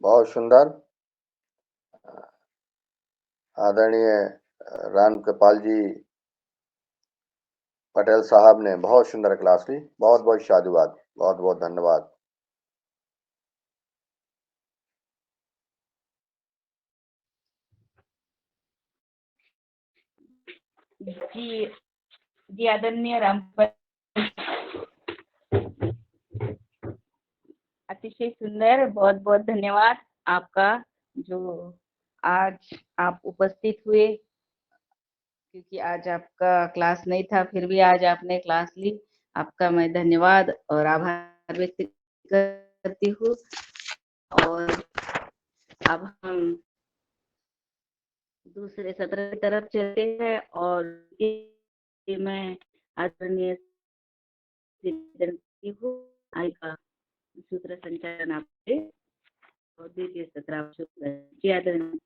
बहुत सुंदर। आदरणीय राम कृपाल जी पटेल साहब ने बहुत सुंदर क्लास ली। बहुत बहुत साधुवाद, बहुत बहुत धन्यवाद। जी जी आदरणीय रामपाल, अतिशय सुंदर। बहुत बहुत धन्यवाद आपका, जो आज आप उपस्थित हुए, क्योंकि आज आपका क्लास नहीं था, फिर भी आज आपने क्लास ली। आपका मैं धन्यवाद और आभार व्यक्त करती हूँ। और अब हम दूसरे सत्र की तरफ चलते हैं और मैं आदरणीय हूँ का सूत्र संचालन आपसे और द्वितीय सत्र आप शुरू करें। जी आदरणीय।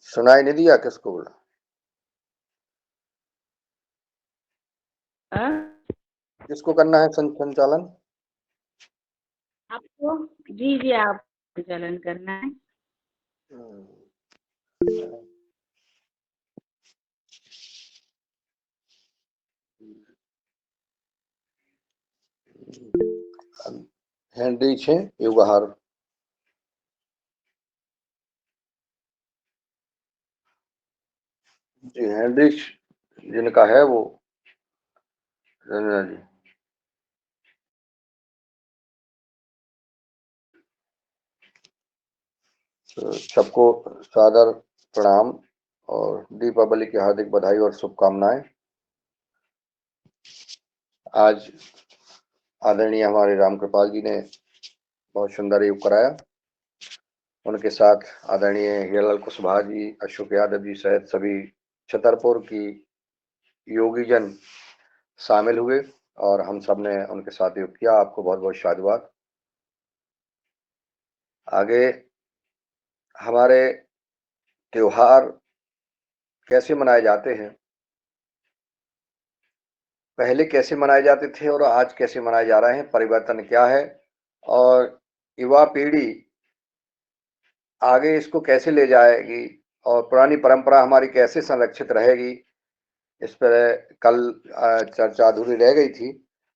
सुनाई नहीं दिया किसको बोला? किसको करना है संचालन? आपको? जी जी, आप संचालन करना है। हेनरी छे युगहार। जी हेनरिच जिनका है वो रंजना जी। तो सबको सादर प्रणाम और दीपावली की हार्दिक बधाई और शुभकामनाएं। आज आदरणीय हमारे राम कृपाल जी ने बहुत सुंदर योग कराया। उनके साथ आदरणीय हीरालाल कुशवाहा जी, अशोक यादव जी सहित सभी छतरपुर की योगीजन शामिल हुए और हम सब ने उनके साथ योग किया। आपको बहुत बहुत साधुवाद। आगे हमारे त्योहार कैसे मनाए जाते हैं, पहले कैसे मनाए जाते थे और आज कैसे मनाए जा रहे हैं, परिवर्तन क्या है और युवा पीढ़ी आगे इसको कैसे ले जाएगी और पुरानी परंपरा हमारी कैसे संरक्षित रहेगी, इस पर कल चर्चा अधूरी रह गई थी,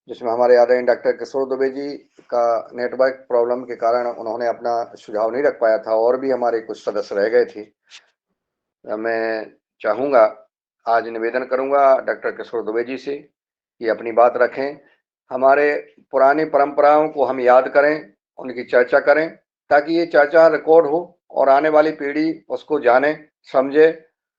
जिसमें हमारे आदरणीय डॉक्टर किशोर दुबे जी का नेटवर्क प्रॉब्लम के कारण उन्होंने अपना सुझाव नहीं रख पाया था और भी हमारे कुछ सदस्य रह गए थे। मैं चाहूँगा, आज निवेदन करूँगा डॉक्टर किशोर दुबे जी से कि अपनी बात रखें। हमारे पुरानी परंपराओं को हम याद करें, उनकी चर्चा करें, ताकि ये चर्चा रिकॉर्ड हो और आने वाली पीढ़ी उसको जाने, समझे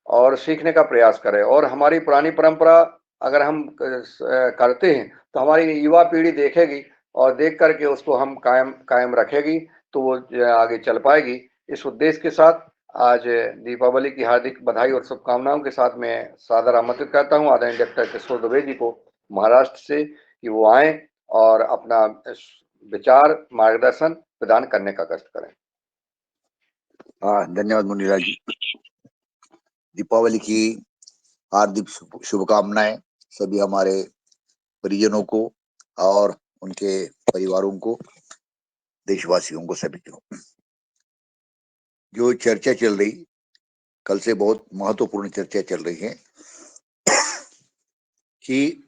और सीखने का प्रयास करे। और हमारी पुरानी परंपरा अगर हम करते हैं तो हमारी युवा पीढ़ी देखेगी और देख करके उसको हम कायम रखेगी, तो वो आगे चल पाएगी। इस उद्देश्य के साथ आज दीपावली की हार्दिक बधाई और शुभकामनाओं के साथ मैं सादर आमंत्रित करता हूं आदरणीय डॉक्टर किशोर दुबे जी को महाराष्ट्र से कि वो आए और अपना विचार मार्गदर्शन प्रदान करने का कष्ट करें। धन्यवाद मुनिराज जी। दीपावली की हार्दिक शुभकामनाएं सभी हमारे परिजनों को और उनके परिवारों को, देशवासियों को, सभी को। जो चर्चा चल रही, कल से बहुत महत्वपूर्ण चर्चा चल रही है कि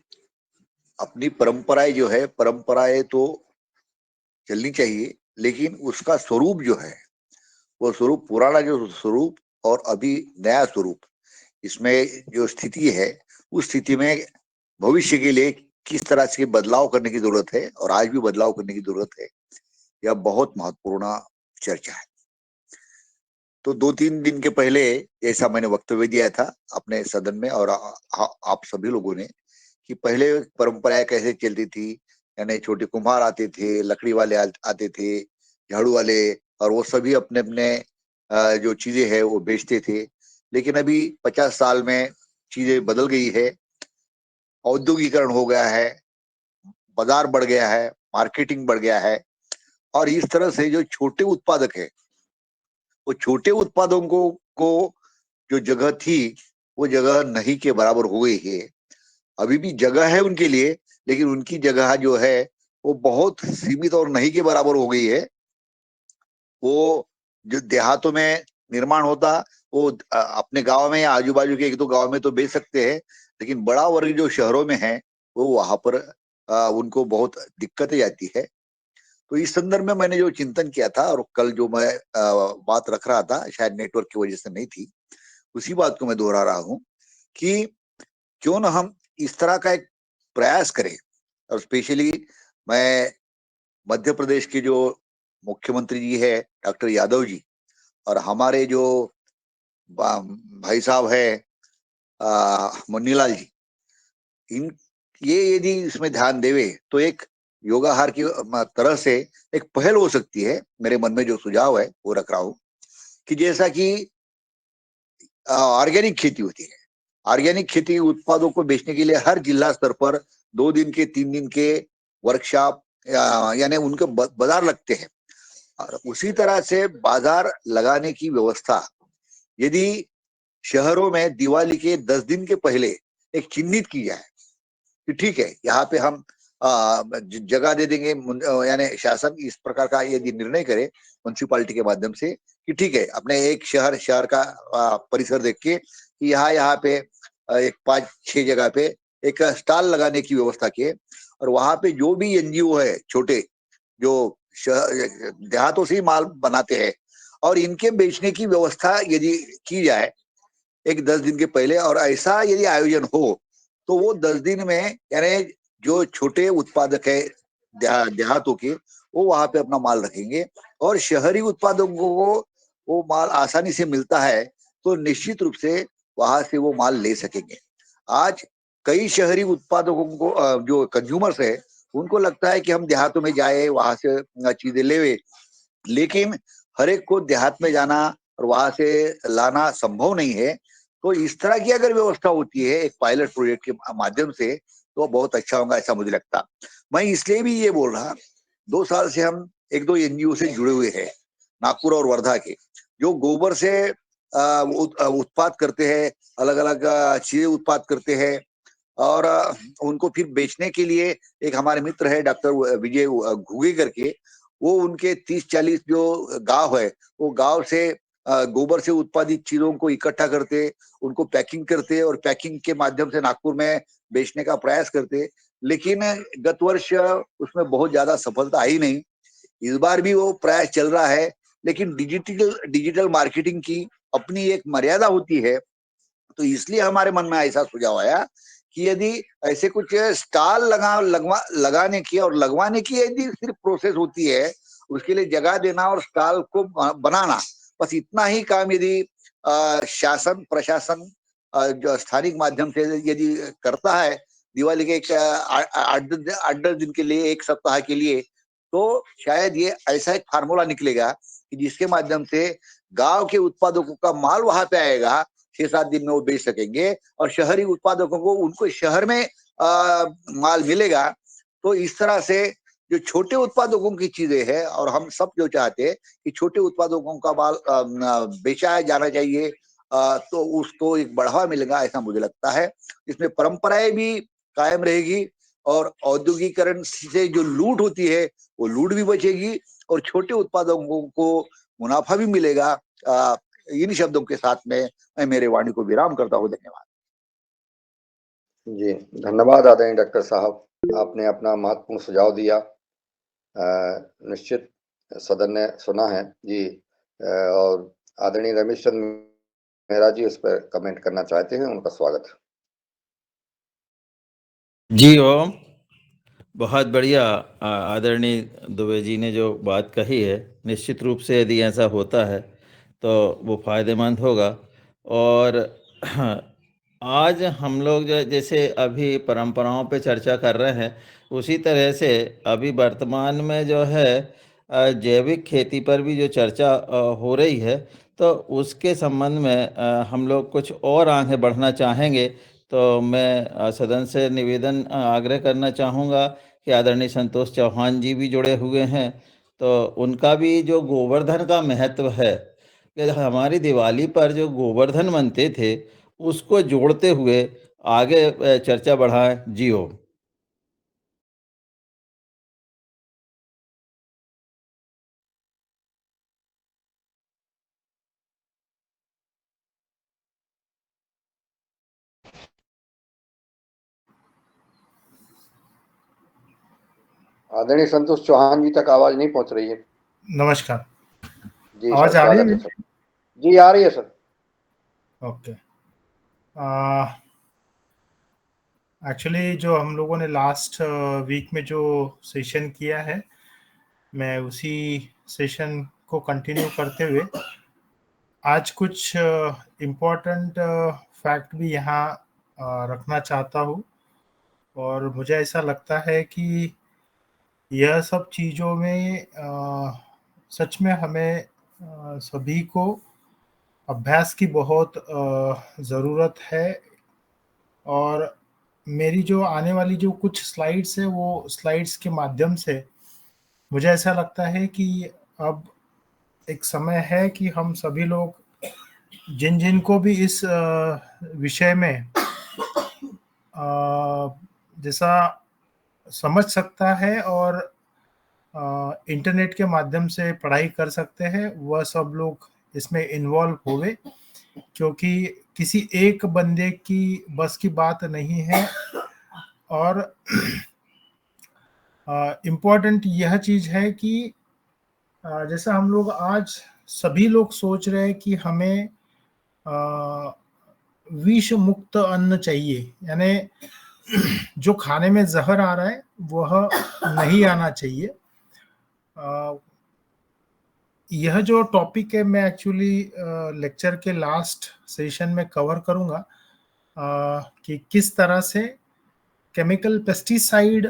अपनी परंपराएं जो है, परंपराएं तो चलनी चाहिए, लेकिन उसका स्वरूप जो है, वो स्वरूप, पुराना जो स्वरूप और अभी नया स्वरूप, इसमें जो स्थिति है, उस स्थिति में भविष्य के लिए किस तरह से बदलाव करने की जरूरत है और आज भी बदलाव करने की जरूरत है, यह बहुत महत्वपूर्ण चर्चा है। तो 2-3 दिन के पहले ऐसा मैंने वक्तव्य दिया था अपने सदन में और आप सभी लोगों ने, कि पहले परंपराएं कैसे चलती थी, यानी छोटे कुम्हार आते थे, लकड़ी वाले आते थे, झाड़ू वाले, और वो सभी अपने अपने जो चीजें है वो बेचते थे। लेकिन अभी 50 साल में चीजें बदल गई है, औद्योगिकरण हो गया है, बाजार बढ़ गया है, मार्केटिंग बढ़ गया है, और इस तरह से जो छोटे उत्पादक है, वो छोटे उत्पादों को जो जगह थी वो जगह नहीं के बराबर हो गई है। अभी भी जगह है उनके लिए, लेकिन उनकी जगह जो है वो बहुत सीमित और नहीं के बराबर हो गई है। वो जो देहातों में निर्माण होता, वो अपने गांव में या आजू बाजू के एक दो गांव में तो बेच सकते हैं, लेकिन बड़ा वर्ग जो शहरों में है वो वहां पर उनको बहुत दिक्कतें आती है। तो इस संदर्भ में मैंने जो चिंतन किया था, और कल जो मैं बात रख रहा था, शायद नेटवर्क की वजह से नहीं थी, उसी बात को मैं दोहरा रहा हूं कि क्यों ना हम इस तरह का एक प्रयास करें। और स्पेशली मैं मध्य प्रदेश के जो मुख्यमंत्री जी है डॉक्टर यादव जी, और हमारे जो भाई साहब है मुन्नीलाल जी, इन ये यदि इसमें ध्यान देवे तो एक योगाहार की तरह से एक पहल हो सकती है। मेरे मन में जो सुझाव है वो रख रहा हूं कि जैसा कि ऑर्गेनिक खेती होती है, ऑर्गेनिक खेती उत्पादों को बेचने के लिए हर जिला स्तर पर 2 दिन के 3 दिन के वर्कशॉप यानी उनके बाजार लगते हैं। और उसी तरह से बाजार लगाने की व्यवस्था यदि शहरों में दिवाली के 10 दिन के पहले एक चिन्हित की जाए कि ठीक है, यहाँ पे हम जगह दे देंगे, यानी शासन इस प्रकार का यदि निर्णय करे म्युनिसिपालिटी के माध्यम से कि ठीक है, अपने एक शहर का परिसर देख के कि यहाँ पे एक 5-6 जगह पे एक स्टॉल लगाने की व्यवस्था किए, और वहां पे जो भी एनजीओ है छोटे, जो देहातों से ही माल बनाते हैं, और इनके बेचने की व्यवस्था यदि की जाए एक 10 दिन के पहले, और ऐसा यदि आयोजन हो तो वो 10 दिन में यानी जो छोटे उत्पादक है देहातों के, वो वहां पे अपना माल रखेंगे, और शहरी उत्पादकों को वो माल आसानी से मिलता है, तो निश्चित रूप से वहां से वो माल ले सकेंगे। आज कई शहरी उत्पादकों को जो कंज्यूमर्स है उनको लगता है कि हम देहातों में जाए, वहां से चीजें लेवे, लेकिन हर एक को देहात में जाना और वहां से लाना संभव नहीं है। तो इस तरह की अगर व्यवस्था होती है एक पायलट प्रोजेक्ट के माध्यम से, तो बहुत अच्छा होगा, ऐसा मुझे लगता। मैं इसलिए भी ये बोल रहा, 2 साल से हम एक दो एनजीओ से जुड़े हुए हैं, नागपुर और वर्धा के, जो गोबर से उत्पाद करते हैं, अलग अलग चीजें उत्पाद करते हैं, और उनको फिर बेचने के लिए एक हमारे मित्र है डॉक्टर विजय घुगे करके, वो उनके 30-40 जो गांव है, वो गांव से गोबर से उत्पादित चीजों को इकट्ठा करते, उनको पैकिंग करते, और पैकिंग के माध्यम से नागपुर में बेचने का प्रयास करते। लेकिन गत वर्ष उसमें बहुत ज्यादा सफलता आई नहीं। इस बार भी वो प्रयास चल रहा है, लेकिन डिजिटल मार्केटिंग की अपनी एक मर्यादा होती है। तो इसलिए हमारे मन में ऐसा सुझाव आया कि यदि ऐसे कुछ स्टॉल लगाने की और लगवाने की यदि सिर्फ प्रोसेस होती है, उसके लिए जगह देना और स्टॉल को बनाना, बस इतना ही काम यदि शासन प्रशासन जो स्थानिक माध्यम से यदि करता है, दिवाली के एक 8-10 दिन के लिए, एक सप्ताह के लिए, तो शायद ये ऐसा एक फार्मूला निकलेगा कि जिसके माध्यम से गांव के उत्पादकों का माल वहां पे आएगा, 6-7 दिन में वो बेच सकेंगे, और शहरी उत्पादकों को उनको शहर में माल मिलेगा। तो इस तरह से जो छोटे उत्पादकों की चीजें हैं, और हम सब जो चाहते हैं कि छोटे उत्पादकों का माल बेचा जाना चाहिए, तो उसको एक बढ़ावा मिलेगा, ऐसा मुझे लगता है। इसमें परंपराएं भी कायम रहेगी, और औद्योगिकरण से जो लूट होती है वो लूट भी बचेगी, और छोटे उत्पादकों को मुनाफा भी मिलेगा। इन शब्दों के साथ में मैं मेरे वाणी को विराम करता हूँ। धन्यवाद जी, धन्यवाद आदरणीय डॉक्टर साहब, आपने अपना महत्वपूर्ण सुझाव दिया। निश्चित सदन ने सुना है जी। और आदरणीय रमेश चंद्र मेहरा जी उस पर कमेंट करना चाहते हैं, उनका स्वागत है। जी ओम, बहुत बढ़िया। आदरणीय दुबे जी ने जो बात कही है, निश्चित रूप से यदि ऐसा होता है तो वो फायदेमंद होगा। और आज हम लोग जैसे अभी परंपराओं पे चर्चा कर रहे हैं, उसी तरह से अभी वर्तमान में जो है जैविक खेती पर भी जो चर्चा हो रही है, तो उसके संबंध में हम लोग कुछ और आगे बढ़ना चाहेंगे। तो मैं सदन से निवेदन आग्रह करना चाहूँगा कि आदरणीय संतोष चौहान जी भी जुड़े हुए हैं, तो उनका भी जो गोवर्धन का महत्व है कि हमारी दिवाली पर जो गोवर्धन बनते थे उसको जोड़ते हुए आगे चर्चा बढ़ाएं। जी ओम। आदरणीय संतोष चौहान जी तक आवाज नहीं पहुंच रही है। नमस्कार, जी आवाज सर, आ रही स्वागत है? है सर। जी आ रही है सर। ओके। एक्चुअली जो हम लोगों ने लास्ट वीक में जो सेशन किया है, मैं उसी सेशन को कंटिन्यू करते हुए आज कुछ इम्पोर्टेंट फैक्ट भी यहाँ रखना चाहता हूँ। और मुझे ऐसा लगता है कि यह सब चीज़ों में सच में हमें सभी को अभ्यास की बहुत ज़रूरत है। और मेरी जो आने वाली जो कुछ स्लाइड्स है, वो स्लाइड्स के माध्यम से मुझे ऐसा लगता है कि अब एक समय है कि हम सभी लोग जिन को भी इस विषय में जैसा समझ सकता है और इंटरनेट के माध्यम से पढ़ाई कर सकते हैं, वह सब लोग इसमें इन्वॉल्व होवे, क्योंकि किसी एक बंदे की बस की बात नहीं है। और इम्पोर्टेंट यह चीज़ है कि जैसा हम लोग आज सभी लोग सोच रहे हैं कि हमें विष मुक्त अन्न चाहिए, यानी जो खाने में जहर आ रहा है वह नहीं आना चाहिए। यह जो टॉपिक है, मैं एक्चुअली लेक्चर के लास्ट सेशन में कवर करूंगा कि किस तरह से केमिकल पेस्टिसाइड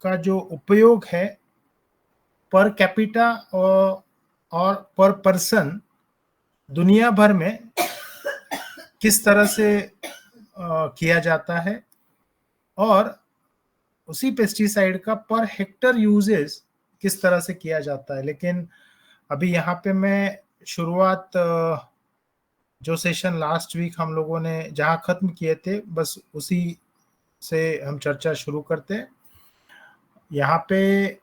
का जो उपयोग है पर कैपिटा और पर पर्सन दुनिया भर में किस तरह से किया जाता है, और उसी पेस्टिसाइड का पर हेक्टर यूजेस किस तरह से किया जाता है। लेकिन अभी यहाँ पे मैं शुरुआत जो सेशन लास्ट वीक हम लोगों ने जहाँ खत्म किए थे, बस उसी से हम चर्चा शुरू करते हैं। यहाँ पे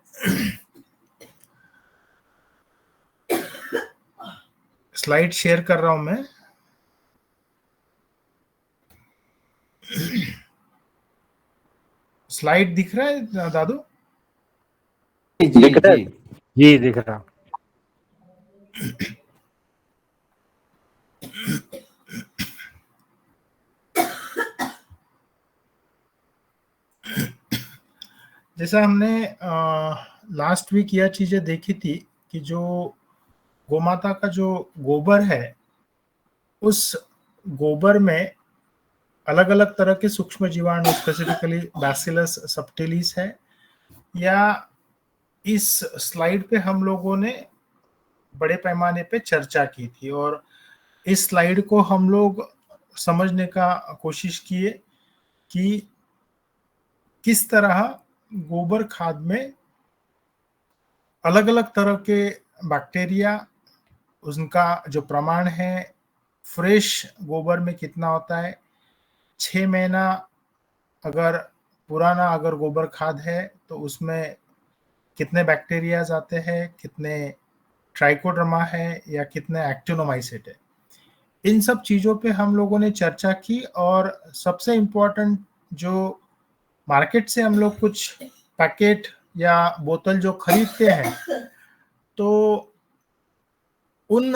स्लाइड शेयर कर रहा हूं मैं। स्लाइड दिख रहा है दादू? जी जी जी दिख रहा। जैसा हमने लास्ट वीक यह चीजें देखी थी कि जो गोमाता का जो गोबर है, उस गोबर में अलग अलग तरह के सूक्ष्म जीवाणु, स्पेसिफिकली बैसिलस सबटिलिस है, या इस स्लाइड पे हम लोगों ने बड़े पैमाने पे चर्चा की थी। और इस स्लाइड को हम लोग समझने का कोशिश किए कि किस तरह गोबर खाद में अलग अलग तरह के बैक्टीरिया, उनका जो प्रमाण है फ्रेश गोबर में कितना होता है, 6 महीना अगर पुराना अगर गोबर खाद है तो उसमें कितने बैक्टीरिया आते हैं, कितने ट्राइकोडर्मा है, या कितने एक्टिनोमाइसेट है। इन सब चीज़ों पे हम लोगों ने चर्चा की। और सबसे इम्पोर्टेंट, जो मार्केट से हम लोग कुछ पैकेट या बोतल जो खरीदते हैं, तो उन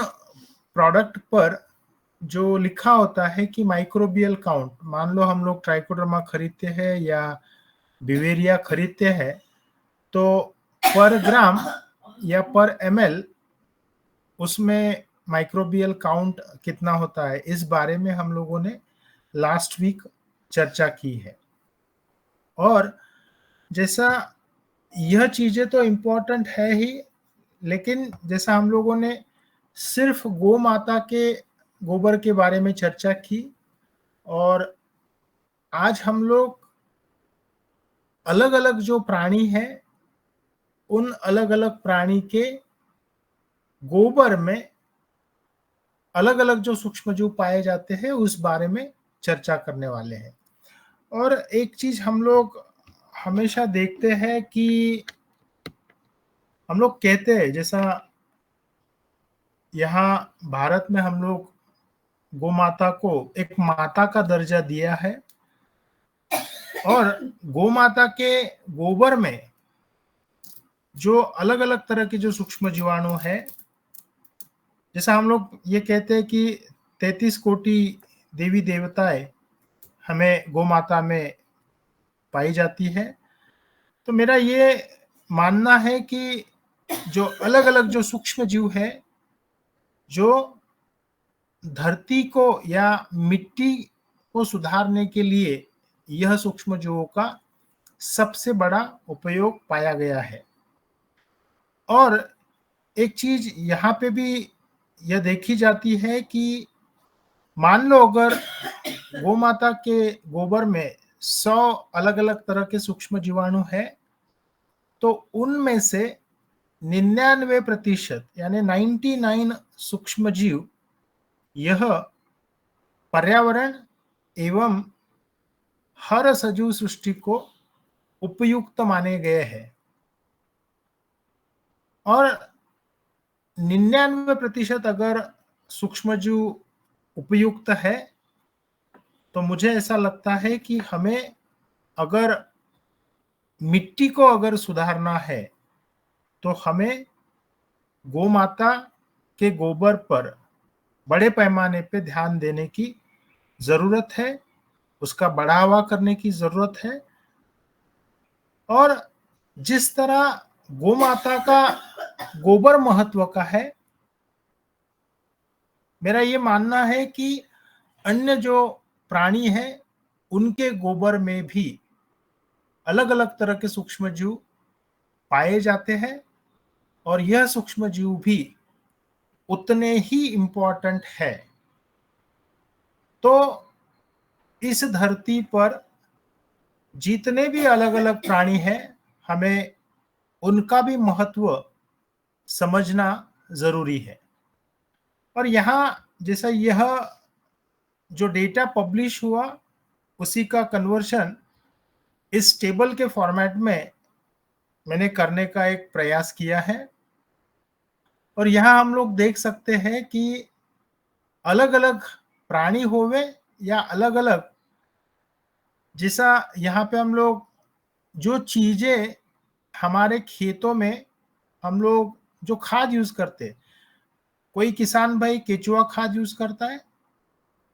प्रोडक्ट पर जो लिखा होता है कि माइक्रोबियल काउंट, मान लो हम लोग ट्राइकोडर्मा खरीदते हैं या बिवेरिया खरीदते हैं, तो पर ग्राम या पर ml उसमें माइक्रोबियल काउंट कितना होता है, इस बारे में हम लोगों ने लास्ट वीक चर्चा की है। और जैसा यह चीजें तो इम्पोर्टेंट है ही, लेकिन जैसा हम लोगों ने सिर्फ गौ माता के गोबर के बारे में चर्चा की, और आज हम लोग अलग अलग जो प्राणी हैं, उन अलग अलग प्राणी के गोबर में अलग अलग जो सूक्ष्मजीव पाए जाते हैं उस बारे में चर्चा करने वाले हैं। और एक चीज हम लोग हमेशा देखते हैं कि हम लोग कहते हैं, जैसा यहाँ भारत में हम लोग गौ माता को एक माता का दर्जा दिया है, और गौ माता के गोबर में जो अलग अलग तरह के जो सूक्ष्म जीवाणु है, जैसा हम लोग ये कहते हैं कि 33 कोटि देवी देवताएं हमें गौ माता में पाई जाती है। तो मेरा ये मानना है कि जो अलग अलग जो सूक्ष्म जीव है, जो धरती को या मिट्टी को सुधारने के लिए यह सूक्ष्म जीवों का सबसे बड़ा उपयोग पाया गया है। और एक चीज यहाँ पे भी यह देखी जाती है कि मान लो अगर गौ माता के गोबर में 100 अलग अलग तरह के सूक्ष्म जीवाणु है, तो उनमें से 99% यानी 99 सूक्ष्म जीव यह पर्यावरण एवं हर सजीव सृष्टि को उपयुक्त माने गए हैं, और 99% अगर सूक्ष्मजीव उपयुक्त है, तो मुझे ऐसा लगता है कि हमें अगर मिट्टी को अगर सुधारना है तो हमें गौ माता के गोबर पर बड़े पैमाने पे ध्यान देने की जरूरत है, उसका बढ़ावा करने की जरूरत है। और जिस तरह गौ माता का गोबर महत्व का है, मेरा ये मानना है कि अन्य जो प्राणी है उनके गोबर में भी अलग अलग तरह के सूक्ष्म जीव पाए जाते हैं, और यह सूक्ष्म जीव भी उतने ही इम्पोर्टेंट है। तो इस धरती पर जितने भी अलग अलग प्राणी हैं, हमें उनका भी महत्व समझना जरूरी है। और यहाँ जैसा यह जो डेटा पब्लिश हुआ उसी का कन्वर्शन इस टेबल के फॉर्मेट में मैंने करने का एक प्रयास किया है। और यहाँ हम लोग देख सकते हैं कि अलग अलग प्राणी होवे या अलग अलग, जैसा यहाँ पे हम लोग जो चीजें हमारे खेतों में हम लोग जो खाद यूज करते, कोई किसान भाई केचुआ खाद यूज करता है,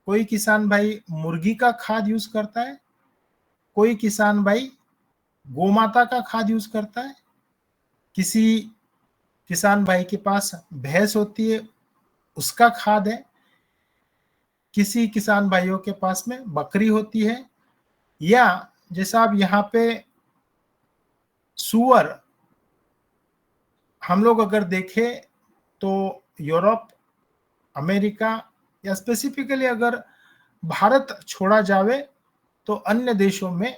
कोई किसान भाई मुर्गी का खाद यूज करता है, कोई किसान भाई गोमाता का खाद यूज करता है, किसी किसान भाई के पास भैंस होती है उसका खाद है, किसी किसान भाइयों के पास में बकरी होती है, या जैसा आप यहाँ पे सुअर हम लोग अगर देखें तो यूरोप, अमेरिका या स्पेसिफिकली अगर भारत छोड़ा जावे तो अन्य देशों में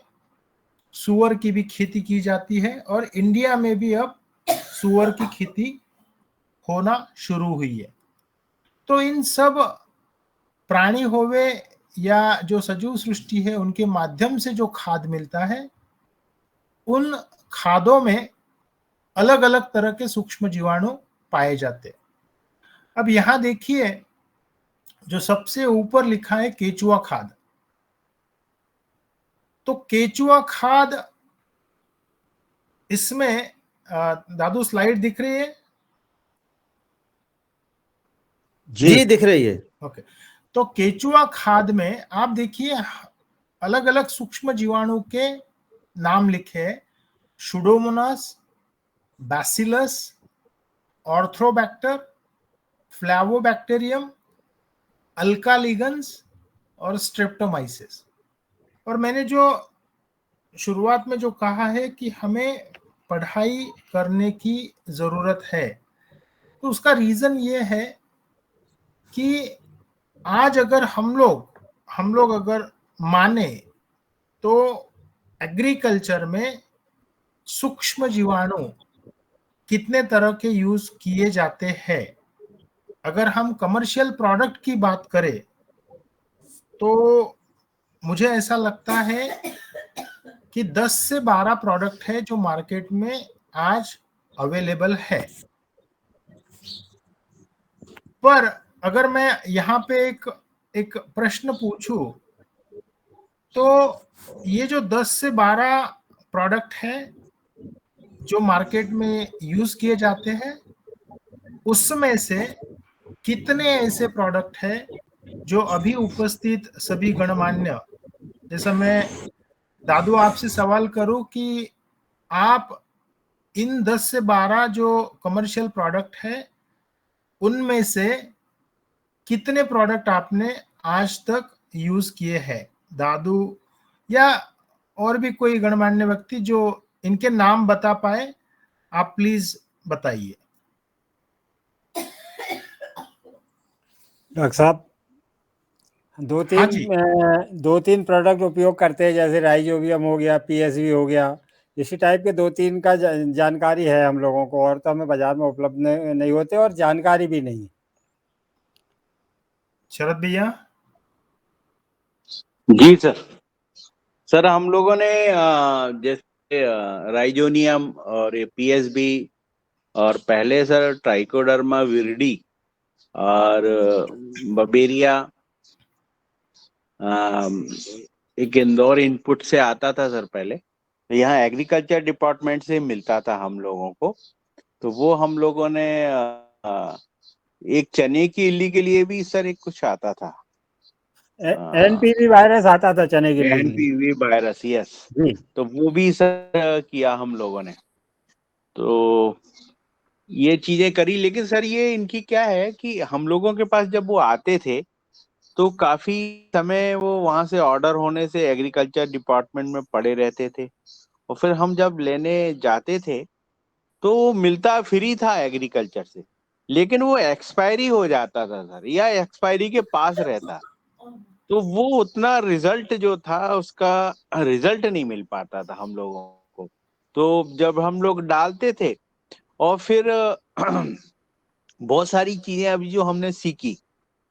सुअर की भी खेती की जाती है, और इंडिया में भी अब सुअर की खेती होना शुरू हुई है। तो इन सब प्राणी होवे या जो सजीव सृष्टि है उनके माध्यम से जो खाद मिलता है, उन खादों में अलग अलग तरह के सूक्ष्म जीवाणु पाए जाते हैं। अब यहां देखिए जो सबसे ऊपर लिखा है केचुआ खाद, तो केचुआ खाद इसमें दादू स्लाइड दिख रही है? जी दिख रही है। ओके। तो केचुआ खाद में आप देखिए अलग अलग सूक्ष्म जीवाणु के नाम लिखे, सुडोमोनास, बैसिलस, ऑर्थ्रोबैक्टर, फ्लैवोबैक्टीरियम, अल्कालिगन्स और स्ट्रेप्टोमाइसिस। और मैंने जो शुरुआत में जो कहा है कि हमें पढ़ाई करने की जरूरत है, तो उसका रीजन ये है कि आज अगर हम लोग अगर माने तो एग्रीकल्चर में सूक्ष्म जीवाणु कितने तरह के यूज किए जाते हैं, अगर हम कमर्शियल प्रोडक्ट की बात करें तो मुझे ऐसा लगता है कि 10 से 12 प्रोडक्ट है जो मार्केट में आज अवेलेबल है। पर अगर मैं यहाँ पे एक प्रश्न पूछूं तो ये जो 10 से 12 प्रोडक्ट है जो मार्केट में यूज किए जाते हैं, उसमें से कितने ऐसे प्रोडक्ट है जो अभी उपस्थित सभी गणमान्य, जैसा मैं दादू आपसे सवाल करूं कि आप इन 10 से 12 जो कमर्शियल प्रोडक्ट है उनमें से कितने प्रोडक्ट आपने आज तक यूज किए हैं, दादू या और भी कोई गणमान्य व्यक्ति जो इनके नाम बता पाए, आप प्लीज बताइए। डॉक्टर साहब, हाँ जी। दो तीन प्रोडक्ट उपयोग करते हैं, जैसे राइजोबियम हो गया, पीएसवी हो गया, इसी टाइप के 2-3 का जानकारी है हम लोगों को, और तो हमें बाजार में उपलब्ध नहीं होते और जानकारी भी नहीं। शरद भैया। जी सर हम लोगों ने जैसे राइजोनियम और पीएसबी और पहले सर ट्राइकोडर्मा विरिडी और बबेरिया एक इंदौर इनपुट से आता था सर पहले, तो यहाँ एग्रीकल्चर डिपार्टमेंट से मिलता था हम लोगों को। तो वो हम लोगों ने एक चने की इल्ली के लिए भी सर एक कुछ आता था, एनपीवी वायरस आता था चने के लिए। एनपीवी वायरस, यस, तो वो भी सर किया हम लोगों ने। तो ये चीजें करी, लेकिन सर ये इनकी क्या है कि हम लोगों के पास जब वो आते थे तो काफी समय वो वहां से ऑर्डर होने से एग्रीकल्चर डिपार्टमेंट में पड़े रहते थे, और फिर हम जब लेने जाते थे तो वो मिलता फ्री था एग्रीकल्चर से, लेकिन वो एक्सपायरी हो जाता था सर, या एक्सपायरी के पास रहता, तो वो उतना रिजल्ट जो था उसका रिजल्ट नहीं मिल पाता था हम लोगों को। तो जब हम लोग डालते थे और फिर बहुत सारी चीजें अभी जो हमने सीखी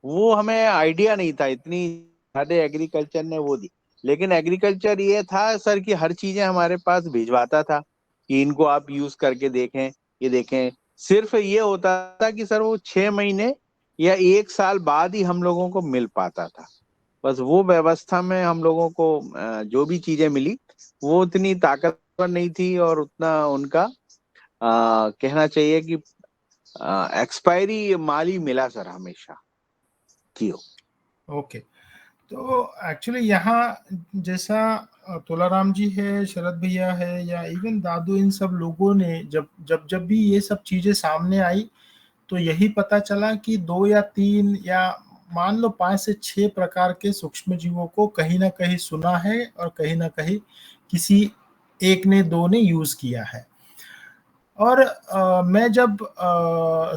वो हमें आइडिया नहीं था, इतनी ज्यादा एग्रीकल्चर ने वो दी, लेकिन एग्रीकल्चर ये था सर कि हर चीजें हमारे पास भिजवाता था कि इनको आप यूज करके देखें, ये देखें। सिर्फ ये होता था कि सर वो 6 महीने या 1 साल बाद ही हम लोगों को मिल पाता था। बस वो व्यवस्था में हम लोगों को जो भी चीजें मिली वो उतनी ताकतवर नहीं थी, और उतना उनका कहना चाहिए कि एक्सपायरी माल ही मिला सर हमेशा। ओके, तो एक्चुअली यहाँ जैसा तुलाराम जी है, शरद भैया है, या इवन दादू, इन सब लोगों ने जब भी ये सब चीजें सामने आई तो यही पता चला कि 2 या 3 या मान लो 5 से 6 प्रकार के सूक्ष्म जीवों को कहीं ना कहीं सुना है और कहीं ना कहीं किसी एक ने, दो ने यूज किया है। और मैं जब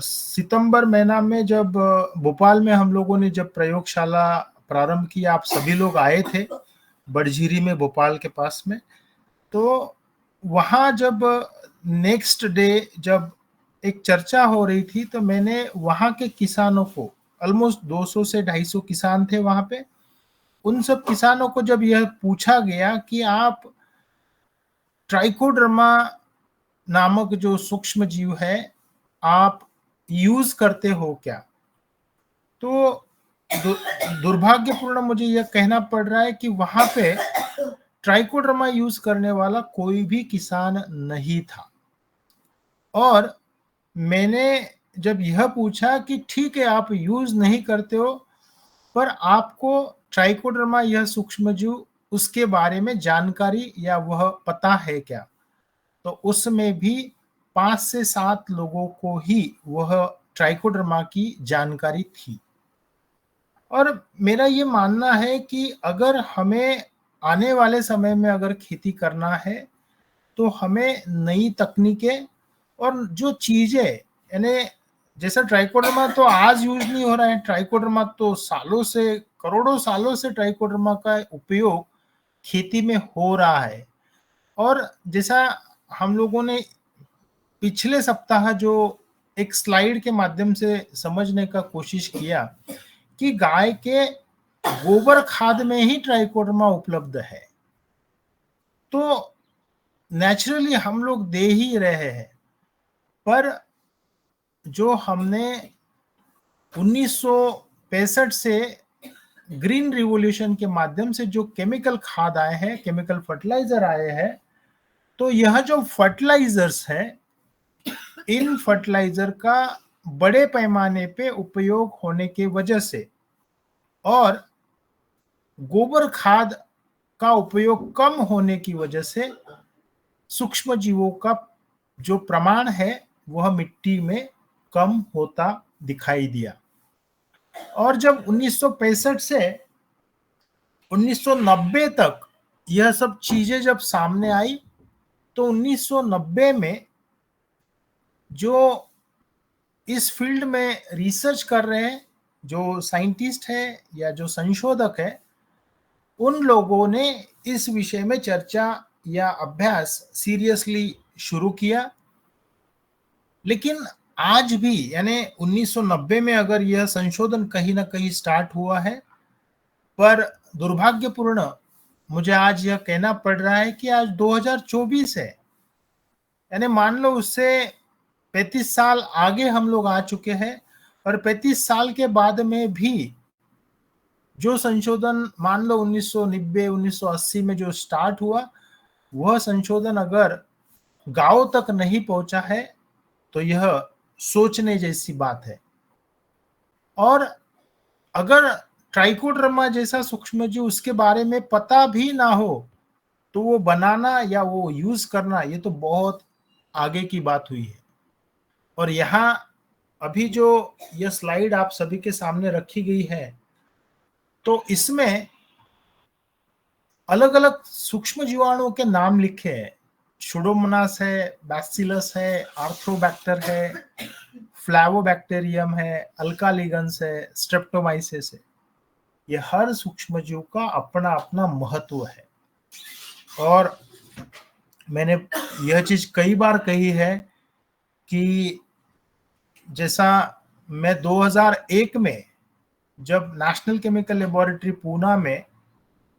सितंबर महीना में जब भोपाल में हम लोगों ने जब प्रयोगशाला प्रारंभ की, आप सभी लोग आए थे बड़झीरी में, भोपाल के पास में, तो वहाँ जब नेक्स्ट डे जब एक चर्चा हो रही थी तो मैंने वहाँ के किसानों को, ऑलमोस्ट 200 से 250 किसान थे वहाँ पे, उन सब किसानों को जब यह पूछा गया कि आप ट्राइकोडर्मा नामक जो सूक्ष्म जीव है आप यूज करते हो क्या, तो दुर्भाग्यपूर्ण मुझे यह कहना पड़ रहा है कि वहां पे ट्राइकोडर्मा यूज करने वाला कोई भी किसान नहीं था। और मैंने जब यह पूछा कि ठीक है आप यूज नहीं करते हो, पर आपको ट्राइकोडर्मा यह सूक्ष्मजीव उसके बारे में जानकारी या वह पता है क्या, तो उसमें भी 5 से 7 लोगों को ही वह ट्राइकोडर्मा की जानकारी थी। और मेरा ये मानना है कि अगर हमें आने वाले समय में अगर खेती करना है तो हमें नई तकनीकें और जो चीजें, यानी जैसा ट्राइकोडर्मा तो आज यूज नहीं हो रहा है, ट्राइकोडर्मा तो सालों से, करोड़ों सालों से ट्राइकोडर्मा का उपयोग खेती में हो रहा है। और जैसा हम लोगों ने पिछले सप्ताह जो एक स्लाइड के माध्यम से समझने का कोशिश किया कि गाय के गोबर खाद में ही ट्राइकोडर्मा उपलब्ध है, तो नेचुरली हम लोग दे ही रहे हैं। पर जो हमने 1965 से ग्रीन रिवॉल्यूशन के माध्यम से जो केमिकल खाद आए हैं, केमिकल फर्टिलाइजर आए हैं, तो यह जो फर्टिलाइजर्स है, इन फर्टिलाइजर का बड़े पैमाने पे उपयोग होने की वजह से और गोबर खाद का उपयोग कम होने की वजह से सूक्ष्म जीवों का जो प्रमाण है वह मिट्टी में कम होता दिखाई दिया। और जब 1965 से 1990 तक यह सब चीजें जब सामने आई, तो 1990 में जो इस फील्ड में रिसर्च कर रहे हैं, जो साइंटिस्ट है या जो संशोधक है, उन लोगों ने इस विषय में चर्चा या अभ्यास सीरियसली शुरू किया। लेकिन आज भी, यानी 1990 में अगर यह संशोधन कहीं ना कहीं स्टार्ट हुआ है, पर दुर्भाग्यपूर्ण मुझे आज यह कहना पड़ रहा है कि आज 2024 है, यानी मान लो उससे 35 साल आगे हम लोग आ चुके हैं, और 35 साल के बाद में भी जो संशोधन मान लो 1990 1980 में जो स्टार्ट हुआ, वह संशोधन अगर गांव तक नहीं पहुंचा है तो यह सोचने जैसी बात है। और अगर ट्राइकोडर्मा जैसा सूक्ष्मजीव उसके बारे में पता भी ना हो, तो वो बनाना या वो यूज करना ये तो बहुत आगे की बात हुई है। और यहाँ अभी जो यह स्लाइड आप सभी के सामने रखी गई है, तो इसमें अलग अलग सूक्ष्म जीवाणुओं के नाम लिखे हैं। सुडोमोनास है, बैसिलस है, आर्थ्रोबैक्टर है, फ्लैवोबैक्टीरियम है, अल्कालिगन्स है, स्ट्रेप्टोमाइसिस है। ये हर सूक्ष्म जीव का अपना अपना महत्व है। और मैंने यह चीज कई बार कही है कि जैसा मैं 2001 में जब नेशनल केमिकल लेबोरेटरी पूना में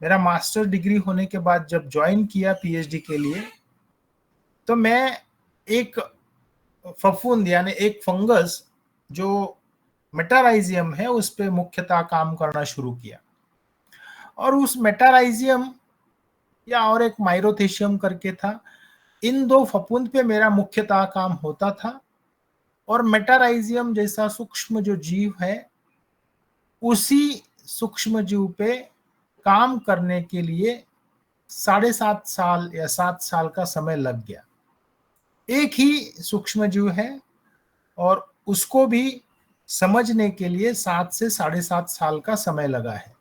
मेरा मास्टर डिग्री होने के बाद जब ज्वाइन किया पीएचडी के लिए, तो मैं एक फफूंद यानी एक फंगस जो मेटाराइजियम है उस पे मुख्यतः काम करना शुरू किया। और उस मेटाराइजियम या और एक माइरोथेशियम करके था, इन दो फफूंद पे मेरा मुख्यतः काम होता था। और मेटाराइजियम जैसा सूक्ष्म जो जीव है, उसी सूक्ष्म जीव पे काम करने के लिए 7.5 साल या 7 साल का समय लग गया। एक ही सूक्ष्म जीव है और उसको भी समझने के लिए 7 से 7.5 साल का समय लगा है।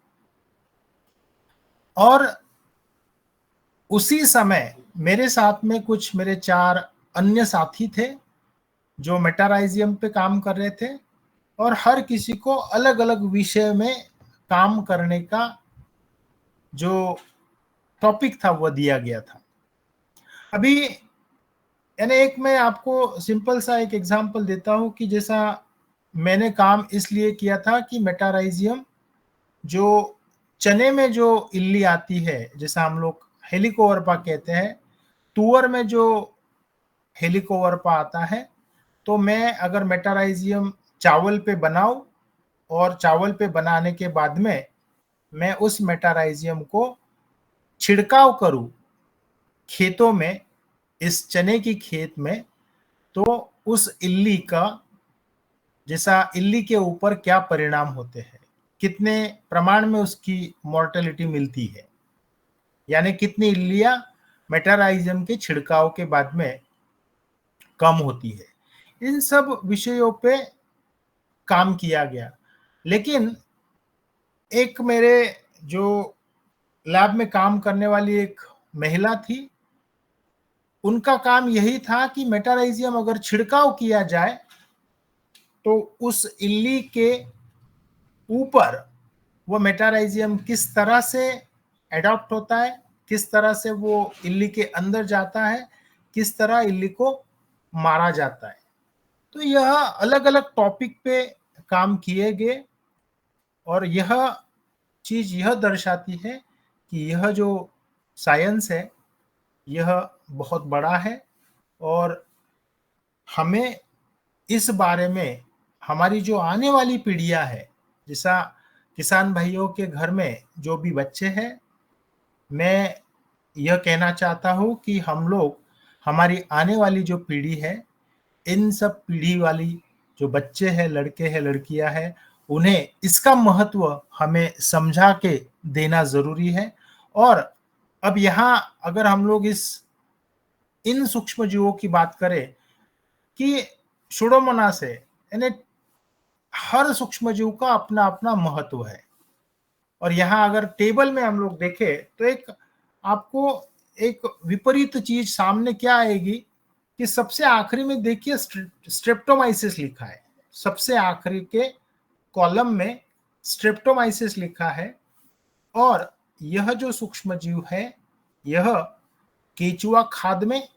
और उसी समय मेरे साथ में कुछ मेरे 4 अन्य साथी थे जो मेटाराइजियम पे काम कर रहे थे, और हर किसी को अलग अलग विषय में काम करने का जो टॉपिक था वो दिया गया था। अभी यानी एक मैं आपको सिंपल सा एक एग्जांपल देता हूं कि जैसा मैंने काम इसलिए किया था कि मेटाराइजियम जो चने में जो इल्ली आती है, जैसा हम लोग हेलिकोवर्पा कहते हैं, तुअर में जो हेलिकोवर्पा आता है, तो मैं अगर मेटाराइजियम चावल पे बनाऊं और चावल पे बनाने के बाद में मैं उस मेटाराइजियम को छिड़काव करूं खेतों में, इस चने की खेत में, तो उस इल्ली का जैसा इल्ली के ऊपर क्या परिणाम होते हैं, कितने प्रमाण में उसकी मॉर्टेलिटी मिलती है, यानी कितनी इल्लियां मेटाराइजियम के छिड़काव के बाद में कम होती है। इन सब विषयों पे काम किया गया। लेकिन एक मेरे जो लैब में काम करने वाली एक महिला थी, उनका काम यही था कि मेटाराइजियम अगर छिड़काव किया जाए तो उस इल्ली के ऊपर वो मेटाराइजियम किस तरह से एडॉप्ट होता है, किस तरह से वो इल्ली के अंदर जाता है, किस तरह इल्ली को मारा जाता है। तो यह अलग अलग टॉपिक पे काम किए गए और यह चीज यह दर्शाती है कि यह जो साइंस है यह बहुत बड़ा है और हमें इस बारे में हमारी जो आने वाली पीढ़ियां है, जैसा किसान भाइयों के घर में जो भी बच्चे हैं, मैं यह कहना चाहता हूं कि हम लोग हमारी आने वाली जो पीढ़ी है, इन सब पीढ़ी वाली जो बच्चे हैं, लड़के हैं, लड़कियां हैं, उन्हें इसका महत्व हमें समझा के देना जरूरी है। और अब यहाँ अगर हम लोग इन सूक्ष्म जीवों की बात करें कि सुडोमोनास है, यानी हर सूक्ष्म जीव का अपना अपना महत्व है। और यहाँ अगर टेबल में हम लोग देखें तो आपको एक विपरीत चीज सामने क्या आएगी कि सबसे आखिरी में देखिए स्ट्रेप्टोमाइसिस लिखा है, सबसे आखिरी के कॉलम में स्ट्रेप्टोमाइसिस लिखा है। और यह जो सूक्ष्म जीव है यह केचुआ खाद में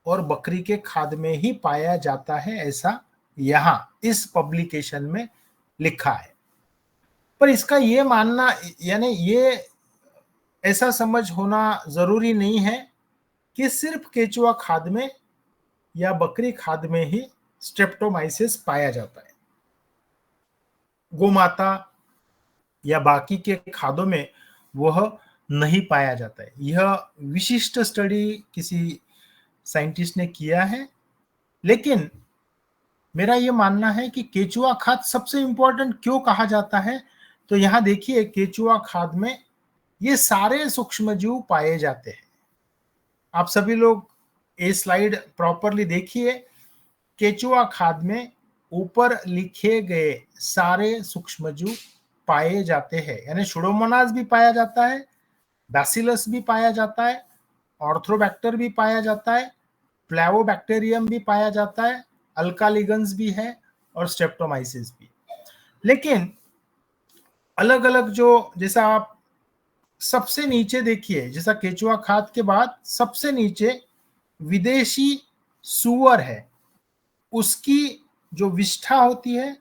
और बकरी के खाद में ही पाया जाता है, ऐसा यहाँ इस पब्लिकेशन में लिखा है। पर इसका ये मानना, यानी ये ऐसा समझ होना जरूरी नहीं है कि सिर्फ केचुआ खाद में या बकरी खाद में ही स्ट्रेप्टोमाइसिस पाया जाता है। गोमाता या बाकी के खादों में वह नहीं पाया जाता है। यह विशिष्ट स्टडी किसी साइंटिस्ट ने किया है, लेकिन मेरा यह मानना है कि केचुआ खाद सबसे इंपॉर्टेंट क्यों कहा जाता है, तो यहां देखिए केचुआ खाद में ये सारे सूक्ष्मजीव पाए जाते हैं। आप सभी लोग ये स्लाइड प्रॉपरली देखिए, केचुआ खाद में ऊपर लिखे गए सारे सूक्ष्मजीव पाए जाते हैं, यानी सुडोमोनास भी पाया जाता है, बैसिलस भी पाया जाता है, ऑर्थ्रोबैक्टर भी पाया जाता है, फ्लैवोबैक्टीरियम भी पाया जाता है, अल्कालिगन्स भी है और स्ट्रेप्टोमाइसिस भी। लेकिन अलग अलग जो, जैसा आप सबसे नीचे देखिए, जैसा केचुआ खाद के बाद सबसे नीचे विदेशी सुअर है, उसकी जो विष्ठा होती है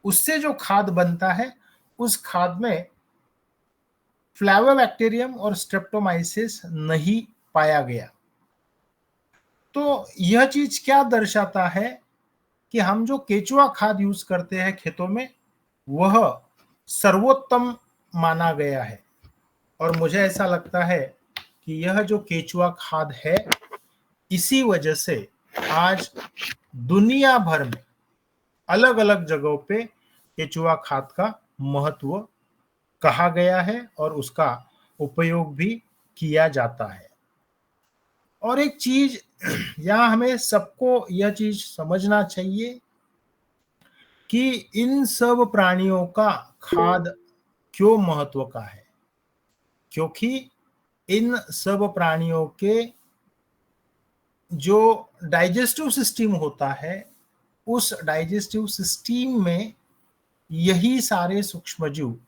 उससे जो खाद बनता है, उस खाद में फ्लैवोबैक्टीरियम और स्ट्रेप्टोमाइसिस नहीं पाया गया। तो यह चीज क्या दर्शाता है कि हम जो केचुआ खाद यूज करते हैं खेतों में वह सर्वोत्तम माना गया है। और मुझे ऐसा लगता है कि यह जो केचुआ खाद है, इसी वजह से आज दुनिया भर में अलग अलग जगहों पे केचुआ खाद का महत्व कहा गया है और उसका उपयोग भी किया जाता है। और एक चीज यहाँ हमें सबको यह चीज समझना चाहिए कि इन सब प्राणियों का खाद क्यों महत्व का है, क्योंकि इन सब प्राणियों के जो डाइजेस्टिव सिस्टम होता है, उस डाइजेस्टिव सिस्टम में यही सारे सूक्ष्मजीव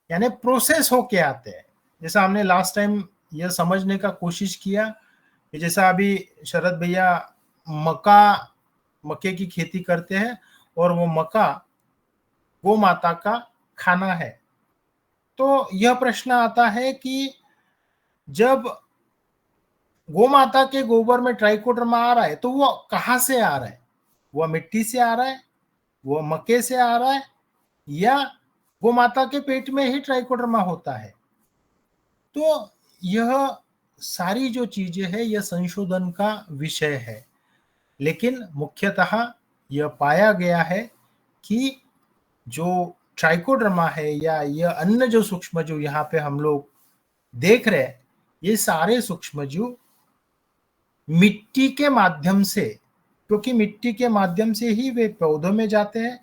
यानी प्रोसेस होके आते हैं। जैसा हमने लास्ट टाइम यह समझने का कोशिश किया कि जैसा अभी शरद भैया मक्के की खेती करते हैं और वो मक्का गौ माता का खाना है, तो यह प्रश्न आता है कि जब गौ माता के गोबर में ट्राइकोडर्मा आ रहा है तो वो कहाँ से आ रहा है? वह मिट्टी से आ रहा है, वो मक्के से आ रहा है, या गौ माता के पेट में ही ट्राइकोडर्मा होता है? तो यह सारी जो चीजें हैं यह संशोधन का विषय है, लेकिन मुख्यतः यह पाया गया है कि जो ट्राइकोडर्मा है या यह अन्य जो सूक्ष्मजीव यहाँ पे हम लोग देख रहे हैं, ये सारे सूक्ष्मजीव मिट्टी के माध्यम से, क्योंकि मिट्टी के माध्यम से ही वे पौधों में जाते हैं,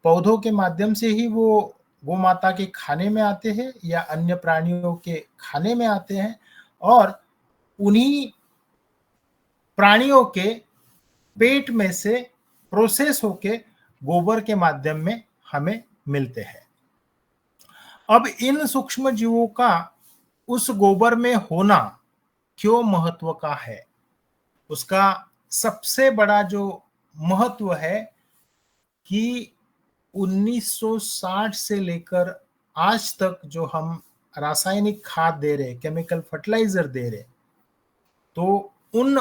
पौधों के माध्यम से ही वो गौ माता के खाने में आते हैं या अन्य प्राणियों के खाने में आते हैं, और उन्हीं प्राणियों के पेट में से प्रोसेस होके गोबर के माध्यम में हमें मिलते हैं। अब इन सूक्ष्म जीवों का उस गोबर में होना क्यों महत्व का है? उसका सबसे बड़ा जो महत्व है कि 1960 से लेकर आज तक जो हम रासायनिक खाद दे रहे, केमिकल फर्टिलाइजर दे रहे, तो उन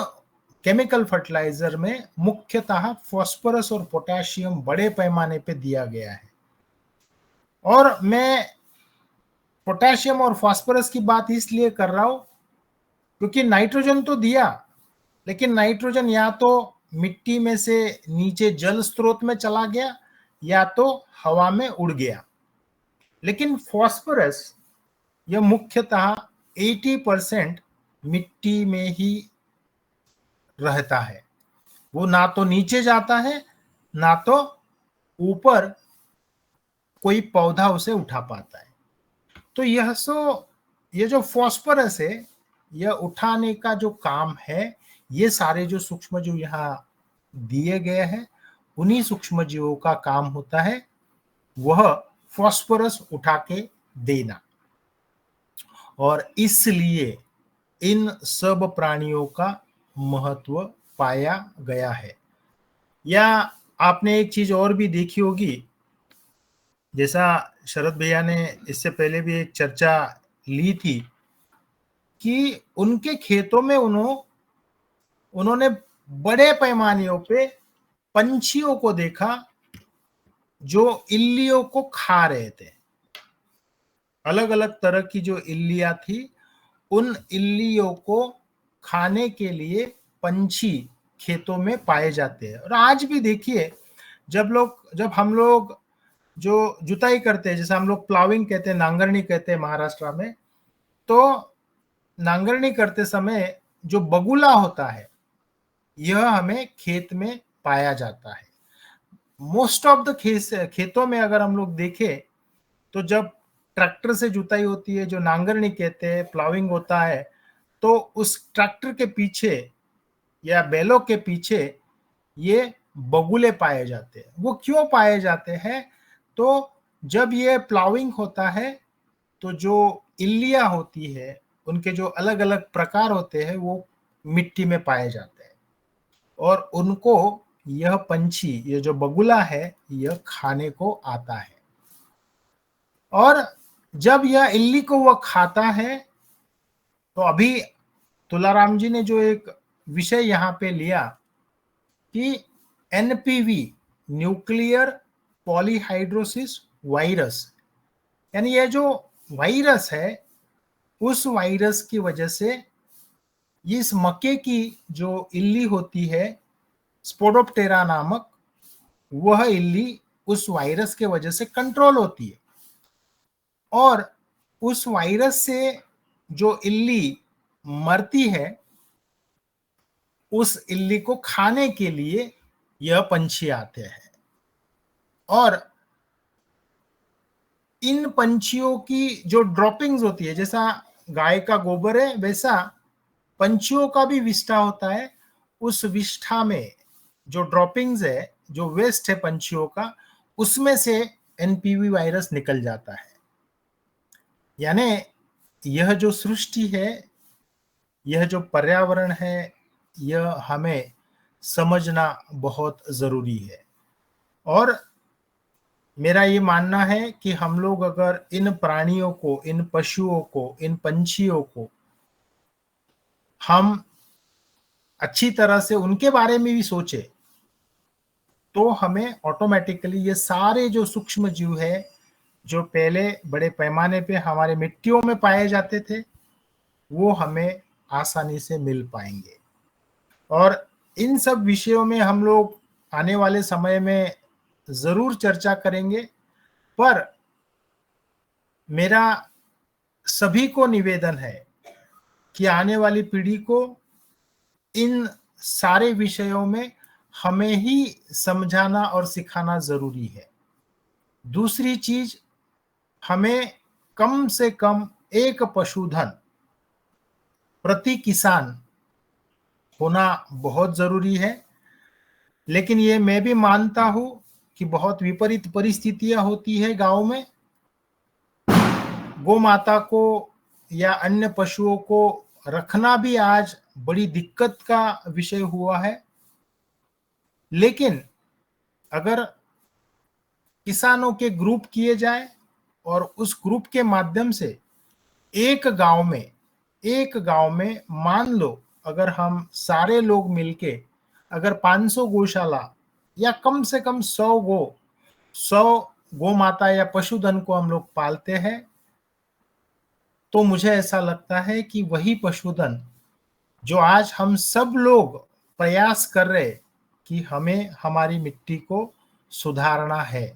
केमिकल फर्टिलाइजर में मुख्यतः फास्फोरस और पोटेशियम बड़े पैमाने पे दिया गया है। और मैं पोटेशियम और फास्फोरस की बात इसलिए कर रहा हूं क्योंकि नाइट्रोजन तो दिया, लेकिन नाइट्रोजन या तो मिट्टी में से नीचे जल स्रोत में चला गया या तो हवा में उड़ गया। लेकिन फास्फोरस यह मुख्यतः 80% मिट्टी में ही रहता है। वो ना तो नीचे जाता है ना तो ऊपर कोई पौधा उसे उठा पाता है। तो ये जो फास्फोरस है, यह उठाने का जो काम है, ये सारे जो सूक्ष्मजीव यहाँ दिए गए हैं, उन्हीं सूक्ष्मजीवों का काम होता है वह फास्फोरस उठा के देना। और इसलिए इन सब प्राणियों का महत्व पाया गया है। या आपने एक चीज और भी देखी होगी, जैसा शरद भैया ने इससे पहले भी एक चर्चा ली थी कि उनके खेतों में उन्होंने बड़े पैमाने पे पंछियों को देखा जो इल्लियों को खा रहे थे। अलग अलग तरह की जो इल्लियां थी, उन इल्लियों को खाने के लिए पंछी खेतों में पाए जाते हैं। और आज भी देखिए, जब हम लोग जो जुताई करते हैं, जैसे हम लोग प्लाविंग कहते हैं, नांगरनी कहते हैं महाराष्ट्र में, तो नांगरनी करते समय जो बगुला होता है यह हमें खेत में पाया जाता है। मोस्ट ऑफ द खेतों में अगर हम लोग देखें तो जब ट्रैक्टर से जुताई होती है, जो नांगरनी कहते हैं, प्लाविंग होता है, तो उस ट्रैक्टर के पीछे या बैलों के पीछे ये बगुले पाए जाते हैं। वो क्यों पाए जाते हैं? तो जब ये प्लाविंग होता है तो जो इल्लियां होती है, उनके जो अलग अलग प्रकार होते हैं, वो मिट्टी में पाए जाते हैं और उनको यह पंछी, ये जो बगुला है, यह खाने को आता है। और जब यह इल्ली को वह खाता है, तो अभी तुलाराम जी ने जो एक विषय यहाँ पे लिया कि एनपीवी, न्यूक्लियर पॉलीहाइड्रोसिस वायरस, यानी यह जो वायरस है, उस वायरस की वजह से इस मक्के की जो इल्ली होती है, स्पोडोप्टेरा नामक, वह इल्ली उस वायरस के वजह से कंट्रोल होती है। और उस वायरस से जो इल्ली मरती है, उस इल्ली को खाने के लिए यह पंछी आते हैं। और इन पंछियों की जो ड्रॉपिंग्स होती है, जैसा गाय का गोबर है, वैसा पंछियों का भी विष्ठा होता है। उस विष्ठा में जो ड्रॉपिंग्स है, जो वेस्ट है पंछियों का, उसमें से एनपीवी वायरस निकल जाता है। यानी यह जो सृष्टि है, यह जो पर्यावरण है, यह हमें समझना बहुत जरूरी है। और मेरा ये मानना है कि हम लोग अगर इन प्राणियों को, इन पशुओं को, इन पंछियों को हम अच्छी तरह से उनके बारे में भी सोचे, तो हमें ऑटोमेटिकली ये सारे जो सूक्ष्म जीव है, जो पहले बड़े पैमाने पे हमारे मिट्टियों में पाए जाते थे, वो हमें आसानी से मिल पाएंगे। और इन सब विषयों में हम लोग आने वाले समय में जरूर चर्चा करेंगे। पर मेरा सभी को निवेदन है कि आने वाली पीढ़ी को इन सारे विषयों में हमें ही समझाना और सिखाना जरूरी है। दूसरी चीज, हमें कम से कम एक पशुधन प्रति किसान होना बहुत जरूरी है। लेकिन ये मैं भी मानता हूं कि बहुत विपरीत परिस्थितियां होती है गांव में। गौ माता को या अन्य पशुओं को रखना भी आज बड़ी दिक्कत का विषय हुआ है। लेकिन अगर किसानों के ग्रुप किए जाए और उस ग्रुप के माध्यम से एक गांव में मान लो अगर हम सारे लोग मिलके अगर 500 गौशाला या कम से कम 100 गौ माता या पशुधन को हम लोग पालते हैं, तो मुझे ऐसा लगता है कि वही पशुधन जो आज हम सब लोग प्रयास कर रहे कि हमें हमारी मिट्टी को सुधारना है,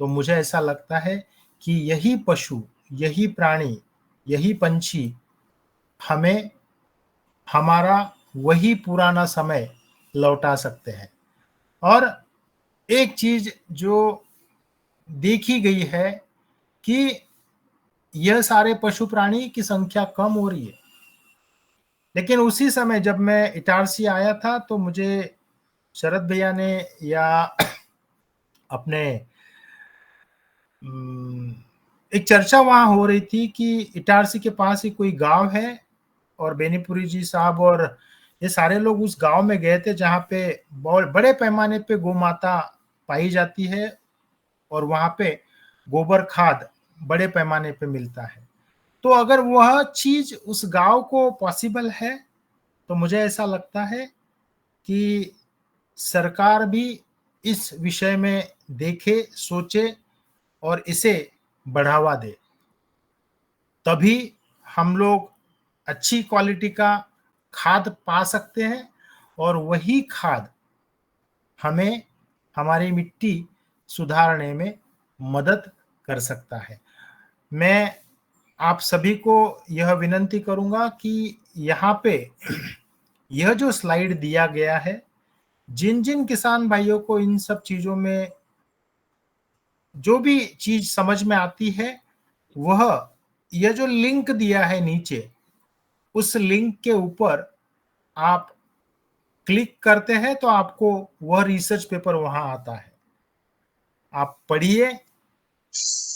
तो मुझे ऐसा लगता है कि यही पशु, यही प्राणी, यही पंछी हमें हमारा वही पुराना समय लौटा सकते हैं। और एक चीज जो देखी गई है कि यह सारे पशु प्राणी की संख्या कम हो रही है, लेकिन उसी समय जब मैं इटारसी आया था तो मुझे शरद भैया ने या अपने एक चर्चा वहां हो रही थी कि इटारसी के पास ही कोई गांव है और बेनीपुरी जी साहब और ये सारे लोग उस गांव में गए थे जहां पे बड़े पैमाने पे गौ माता पाई जाती है और वहां पे गोबर खाद बड़े पैमाने पे मिलता है। तो अगर वह चीज उस गांव को पॉसिबल है तो मुझे ऐसा लगता है कि सरकार भी इस विषय में देखे, सोचे और इसे बढ़ावा दे, तभी हम लोग अच्छी क्वालिटी का खाद पा सकते हैं और वही खाद हमें हमारी मिट्टी सुधारने में मदद कर सकता है। मैं आप सभी को यह विनंती करूंगा कि यहाँ पे यह जो स्लाइड दिया गया है, जिन जिन किसान भाइयों को इन सब चीजों में जो भी चीज समझ में आती है, वह यह जो लिंक दिया है नीचे, उस लिंक के ऊपर आप क्लिक करते हैं तो आपको वह रिसर्च पेपर वहां आता है, आप पढ़िए।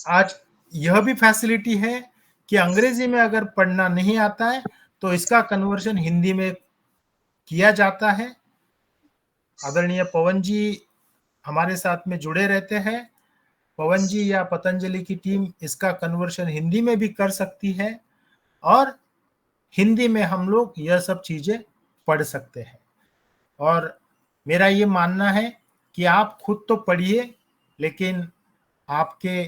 आज यह भी फैसिलिटी है कि अंग्रेजी में अगर पढ़ना नहीं आता है तो इसका कन्वर्जन हिंदी में किया जाता है। आदरणीय पवन जी हमारे साथ में जुड़े रहते हैं। पवन जी या पतंजलि की टीम इसका कन्वर्शन हिंदी में भी कर सकती है और हिंदी में हम लोग यह सब चीजें पढ़ सकते हैं। और मेरा ये मानना है कि आप खुद तो पढ़िए, लेकिन आपके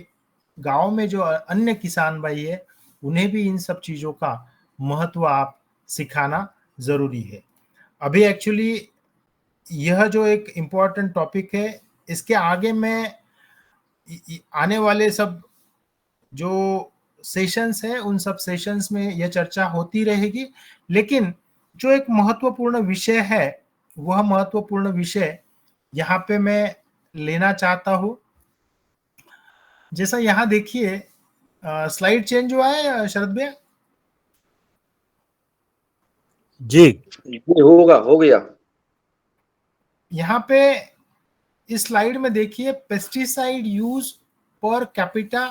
गांव में जो अन्य किसान भाई है उन्हें भी इन सब चीजों का महत्व आप सिखाना जरूरी है। अभी एक्चुअली यह जो एक इम्पोर्टेंट टॉपिक है, इसके आगे मैं आने वाले सब जो सेशंस है उन सब सेशंस में यह चर्चा होती रहेगी, लेकिन जो एक महत्वपूर्ण विषय है वह महत्वपूर्ण विषय यहाँ पे मैं लेना चाहता हूँ। जैसा यहाँ देखिए, स्लाइड चेंज हुआ है शरद भैया? जी होगा, हो गया। यहाँ पे इस स्लाइड में देखिए pesticide use per capita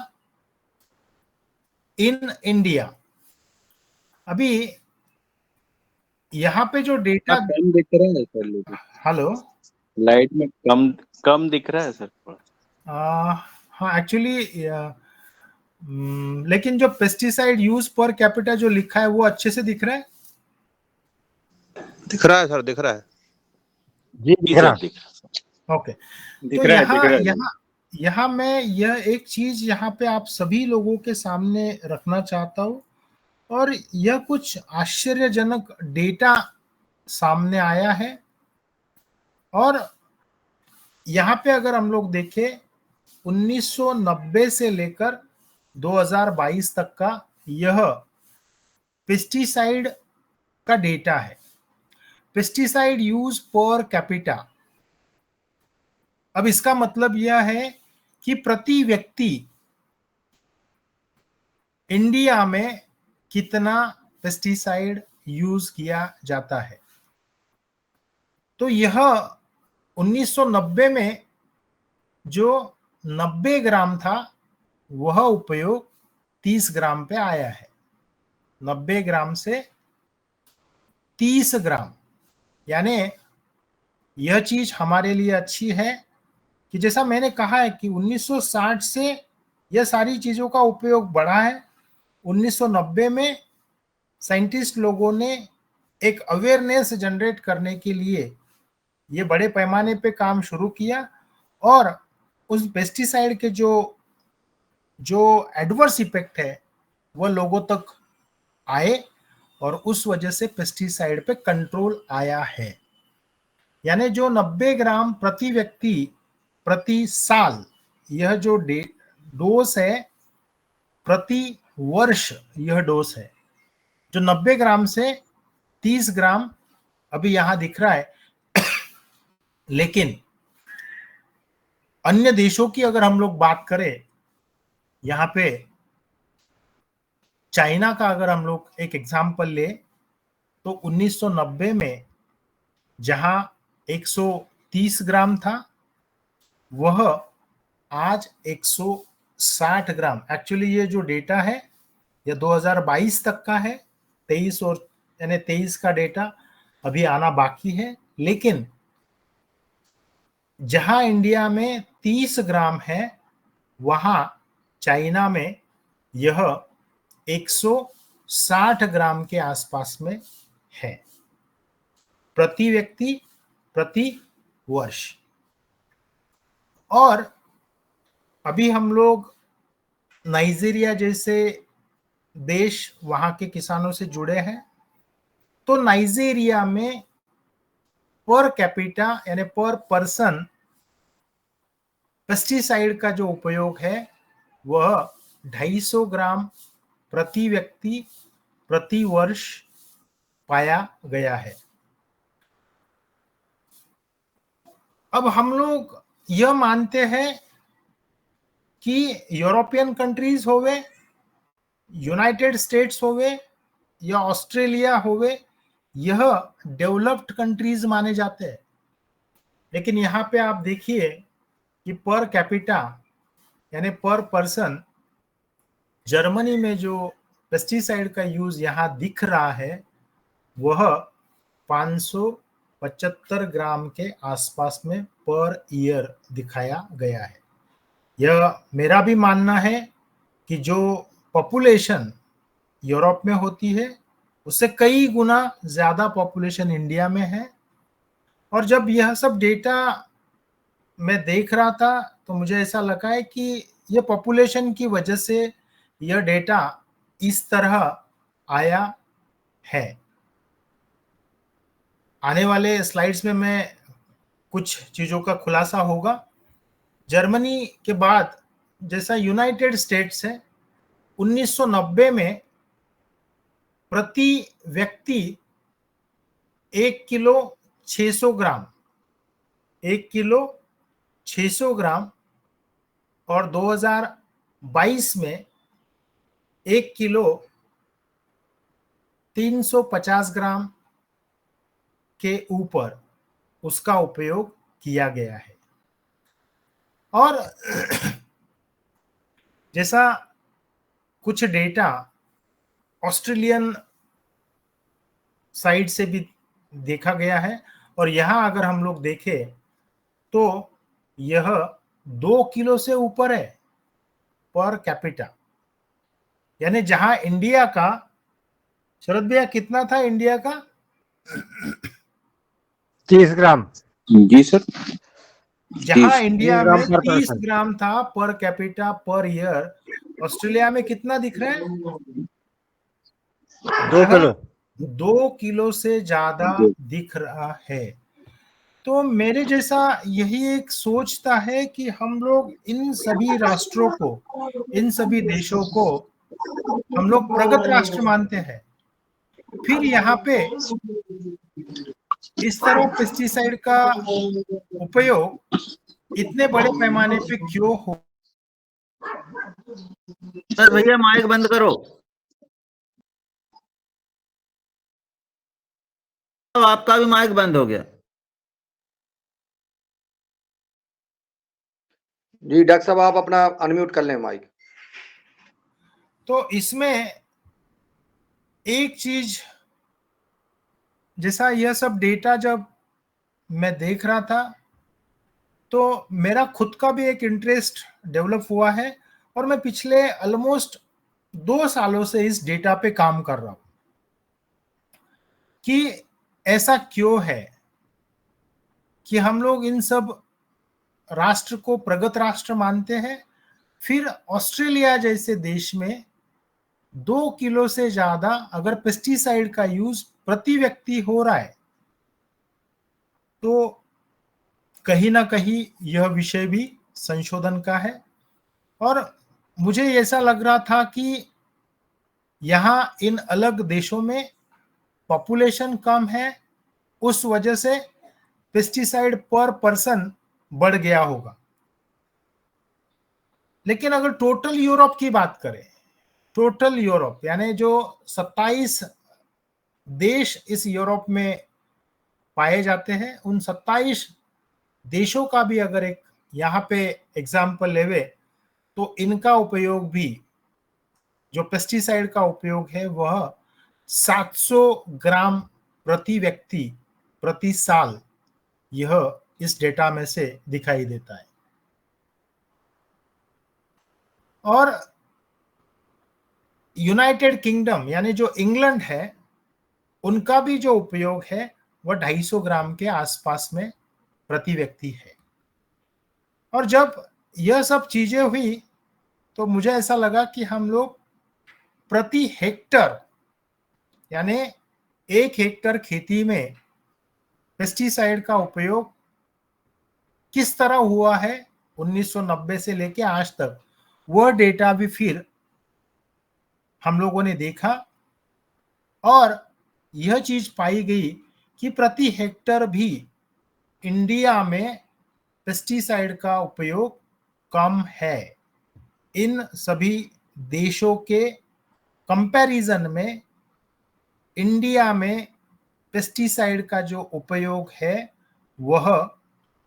in India. अभी यहाँ पे जो डेटा कम दिख रहा है सर, लेकिन हेलो, लाइट में कम कम दिख रहा है सर। हाँ एक्चुअली लेकिन जो पेस्टिसाइड यूज पर कैपिटा जो लिखा है वो अच्छे से दिख रहा है? दिख रहा है सर, दिख रहा है जी दिख रहा है। ओके, तो यहाँ मैं यह एक चीज यहाँ पे आप सभी लोगों के सामने रखना चाहता हूँ और यह कुछ आश्चर्यजनक डेटा सामने आया है। और यहाँ पे अगर हम लोग देखें 1990 से लेकर 2022 तक का यह पेस्टिसाइड का डेटा है, पेस्टिसाइड यूज पर कैपिटा। अब इसका मतलब यह है कि प्रति व्यक्ति इंडिया में कितना पेस्टिसाइड यूज किया जाता है। तो यह 1990 में जो 90 ग्राम था वह उपयोग 30 ग्राम पे आया है, 90 ग्राम से 30 ग्राम, यानी यह चीज हमारे लिए अच्छी है कि जैसा मैंने कहा है कि 1960 से यह सारी चीजों का उपयोग बढ़ा है। 1990 में साइंटिस्ट लोगों ने एक अवेयरनेस जनरेट करने के लिए ये बड़े पैमाने पे काम शुरू किया और उस पेस्टिसाइड के जो एडवर्स इफेक्ट है वो लोगों तक आए और उस वजह से पेस्टिसाइड पे कंट्रोल आया है। यानी जो 90 ग्राम प्रति व्यक्ति प्रति साल, यह जो डोज है, प्रति वर्ष यह डोज है, जो 90 ग्राम से 30 ग्राम अभी यहां दिख रहा है। लेकिन अन्य देशों की अगर हम लोग बात करें, यहाँ पे चाइना का अगर हम लोग एक एग्जाम्पल ले तो 1990 में जहां 130 ग्राम था, वह आज 160 ग्राम। एक्चुअली ये जो डेटा है ये 2022 तक का है, 23 और यानी 23 का डेटा अभी आना बाकी है। लेकिन जहां इंडिया में 30 ग्राम है, वहां चाइना में यह 160 ग्राम के आसपास में है प्रति व्यक्ति प्रति वर्ष। और अभी हम लोग नाइजीरिया जैसे देश, वहां के किसानों से जुड़े हैं, तो नाइजीरिया में पर कैपिटा यानी पर पर्सन पेस्टिसाइड का जो उपयोग है वह 250 ग्राम प्रति व्यक्ति प्रति वर्ष पाया गया है। अब हम लोग यह मानते हैं कि यूरोपियन कंट्रीज होवे, यूनाइटेड स्टेट्स होवे या ऑस्ट्रेलिया होवे, यह डेवलप्ड कंट्रीज माने जाते हैं। लेकिन यहाँ पे आप देखिए कि पर कैपिटा यानी पर पर्सन जर्मनी में जो पेस्टिसाइड का यूज यहाँ दिख रहा है वह 575 ग्राम के आसपास में पर ईयर दिखाया गया है। यह मेरा भी मानना है कि जो पॉपुलेशन यूरोप में होती है उससे कई गुना ज्यादा पॉपुलेशन इंडिया में है। और जब यह सब डेटा मैं देख रहा था तो मुझे ऐसा लगा है कि यह पॉपुलेशन की वजह से यह डेटा इस तरह आया है। आने वाले स्लाइड्स में मैं कुछ चीजों का खुलासा होगा। जर्मनी के बाद जैसा यूनाइटेड स्टेट्स है, 1990 में प्रति व्यक्ति 1 किलो 600 ग्राम, 1 किलो 600 ग्राम, और 2022 में 1 किलो 350 ग्राम के ऊपर उसका उपयोग किया गया है। और जैसा कुछ डेटा ऑस्ट्रेलियन साइड से भी देखा गया है, और यहाँ अगर हम लोग देखें तो यह 2 किलो से ऊपर है पर कैपिटा। यानी जहां इंडिया का, शरद भैया कितना था इंडिया का? 30 ग्राम। जी सर। जहां इंडिया में 30 30 ग्राम था per capita per year, Australia में कितना दिख रहा है? 2 किलो। 2 किलो से ज्यादा दिख रहा है। तो मेरे जैसा यही एक सोचता है कि हम लोग इन सभी राष्ट्रों को, इन सभी देशों को हम लोग प्रगत राष्ट्र मानते हैं। फिर यहाँ पे इस तरह पेस्टिसाइड का उपयोग इतने बड़े पैमाने पे क्यों हो? सर भैया माइक बंद करो। तो आपका भी माइक बंद हो गया। जी डॉक्टर साहब, आप अपना अनम्यूट कर लें माइक। तो इसमें एक चीज, जैसा यह सब डेटा जब मैं देख रहा था तो मेरा खुद का भी एक इंटरेस्ट डेवलप हुआ है और मैं पिछले ऑलमोस्ट 2 सालों से इस डेटा पे काम कर रहा हूं कि ऐसा क्यों है कि हम लोग इन सब राष्ट्र को प्रगत राष्ट्र मानते हैं, फिर ऑस्ट्रेलिया जैसे देश में 2 किलो से ज्यादा अगर पेस्टिसाइड का यूज प्रति व्यक्ति हो रहा है, तो कहीं ना कहीं यह विषय भी संशोधन का है। और मुझे ऐसा लग रहा था कि यहाँ इन अलग देशों में पॉपुलेशन कम है, उस वजह से पेस्टिसाइड पर पर्सन बढ़ गया होगा। लेकिन अगर टोटल यूरोप की बात करें, टोटल यूरोप यानी जो 27 देश इस यूरोप में पाए जाते हैं, उन 27 देशों का भी अगर एक यहाँ पे एग्जाम्पल लेवे तो इनका उपयोग भी, जो पेस्टिसाइड का उपयोग है वह 700 ग्राम प्रति व्यक्ति प्रति साल, यह इस डेटा में से दिखाई देता है। और यूनाइटेड किंगडम यानी जो इंग्लैंड है, उनका भी जो उपयोग है वह 250 ग्राम के आसपास में प्रति व्यक्ति है। और जब यह सब चीजें हुई तो मुझे ऐसा लगा कि हम लोग प्रति हेक्टर यानी 1 हेक्टर खेती में पेस्टिसाइड का उपयोग किस तरह हुआ है 1990 से लेके आज तक, वह डेटा भी फिर हम लोगों ने देखा और यह चीज पाई गई कि प्रति हेक्टर भी इंडिया में पेस्टिसाइड का उपयोग कम है। इन सभी देशों के कंपैरिजन में इंडिया में पेस्टिसाइड का जो उपयोग है वह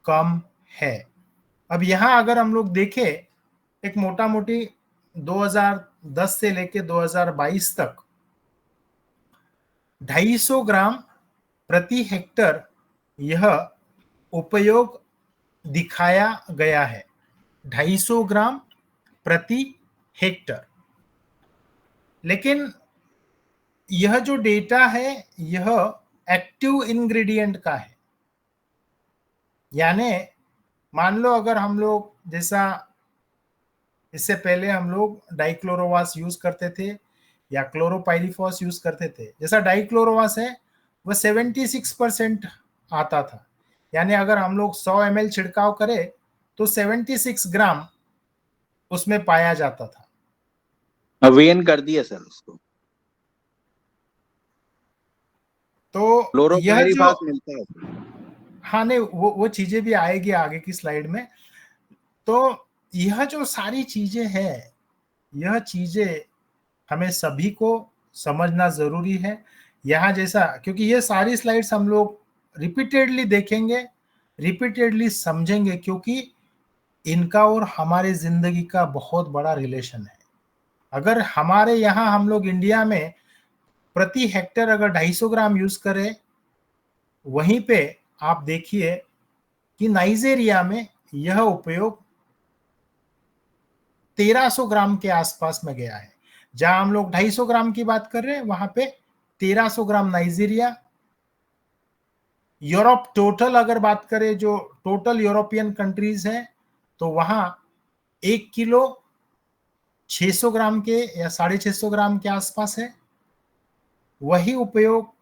कम है। अब यहाँ अगर हम लोग देखें, एक मोटा मोटी 2010 से लेके 2022 तक 250 ग्राम प्रति हेक्टर यह उपयोग दिखाया गया है, 250 ग्राम प्रति हेक्टर। लेकिन यह जो डेटा है यह एक्टिव इंग्रेडिएंट का है, यानी मान लो अगर हम लोग, जैसा इससे पहले हम लोग डाइक्लोरोवास यूज करते थे या क्लोरोपाइरिफॉस यूज करते थे, जैसा डाइक्लोरोवास है वह 76% आता था, यानी अगर हम लोग 100 ml छिड़काव करें तो 76 ग्राम उसमें पाया जाता था। वेन कर दिया सर उसको, तो यह जो मिलता है। हाँ नहीं, वो चीजें भी आएगी आगे की स्लाइड में। तो यह जो सारी चीजें हैं, यह चीजें हमें सभी को समझना जरूरी है। यहाँ जैसा, क्योंकि ये सारी स्लाइड्स हम लोग रिपीटेडली देखेंगे, रिपीटेडली समझेंगे, क्योंकि इनका और हमारे जिंदगी का बहुत बड़ा रिलेशन है। अगर हमारे यहाँ हम लोग इंडिया में प्रति हेक्टर अगर 250 ग्राम यूज करें, वहीं पे आप देखिए कि नाइजीरिया में यह उपयोग 1300 ग्राम के आसपास में गया है। जहां हम लोग 250 ग्राम की बात कर रहे हैं, वहां पे 1300 ग्राम नाइजीरिया। यूरोप टोटल अगर बात करें, जो टोटल यूरोपियन कंट्रीज हैं, तो वहां 1 किलो 600 ग्राम के या 650 ग्राम के आसपास है। वही उपयोग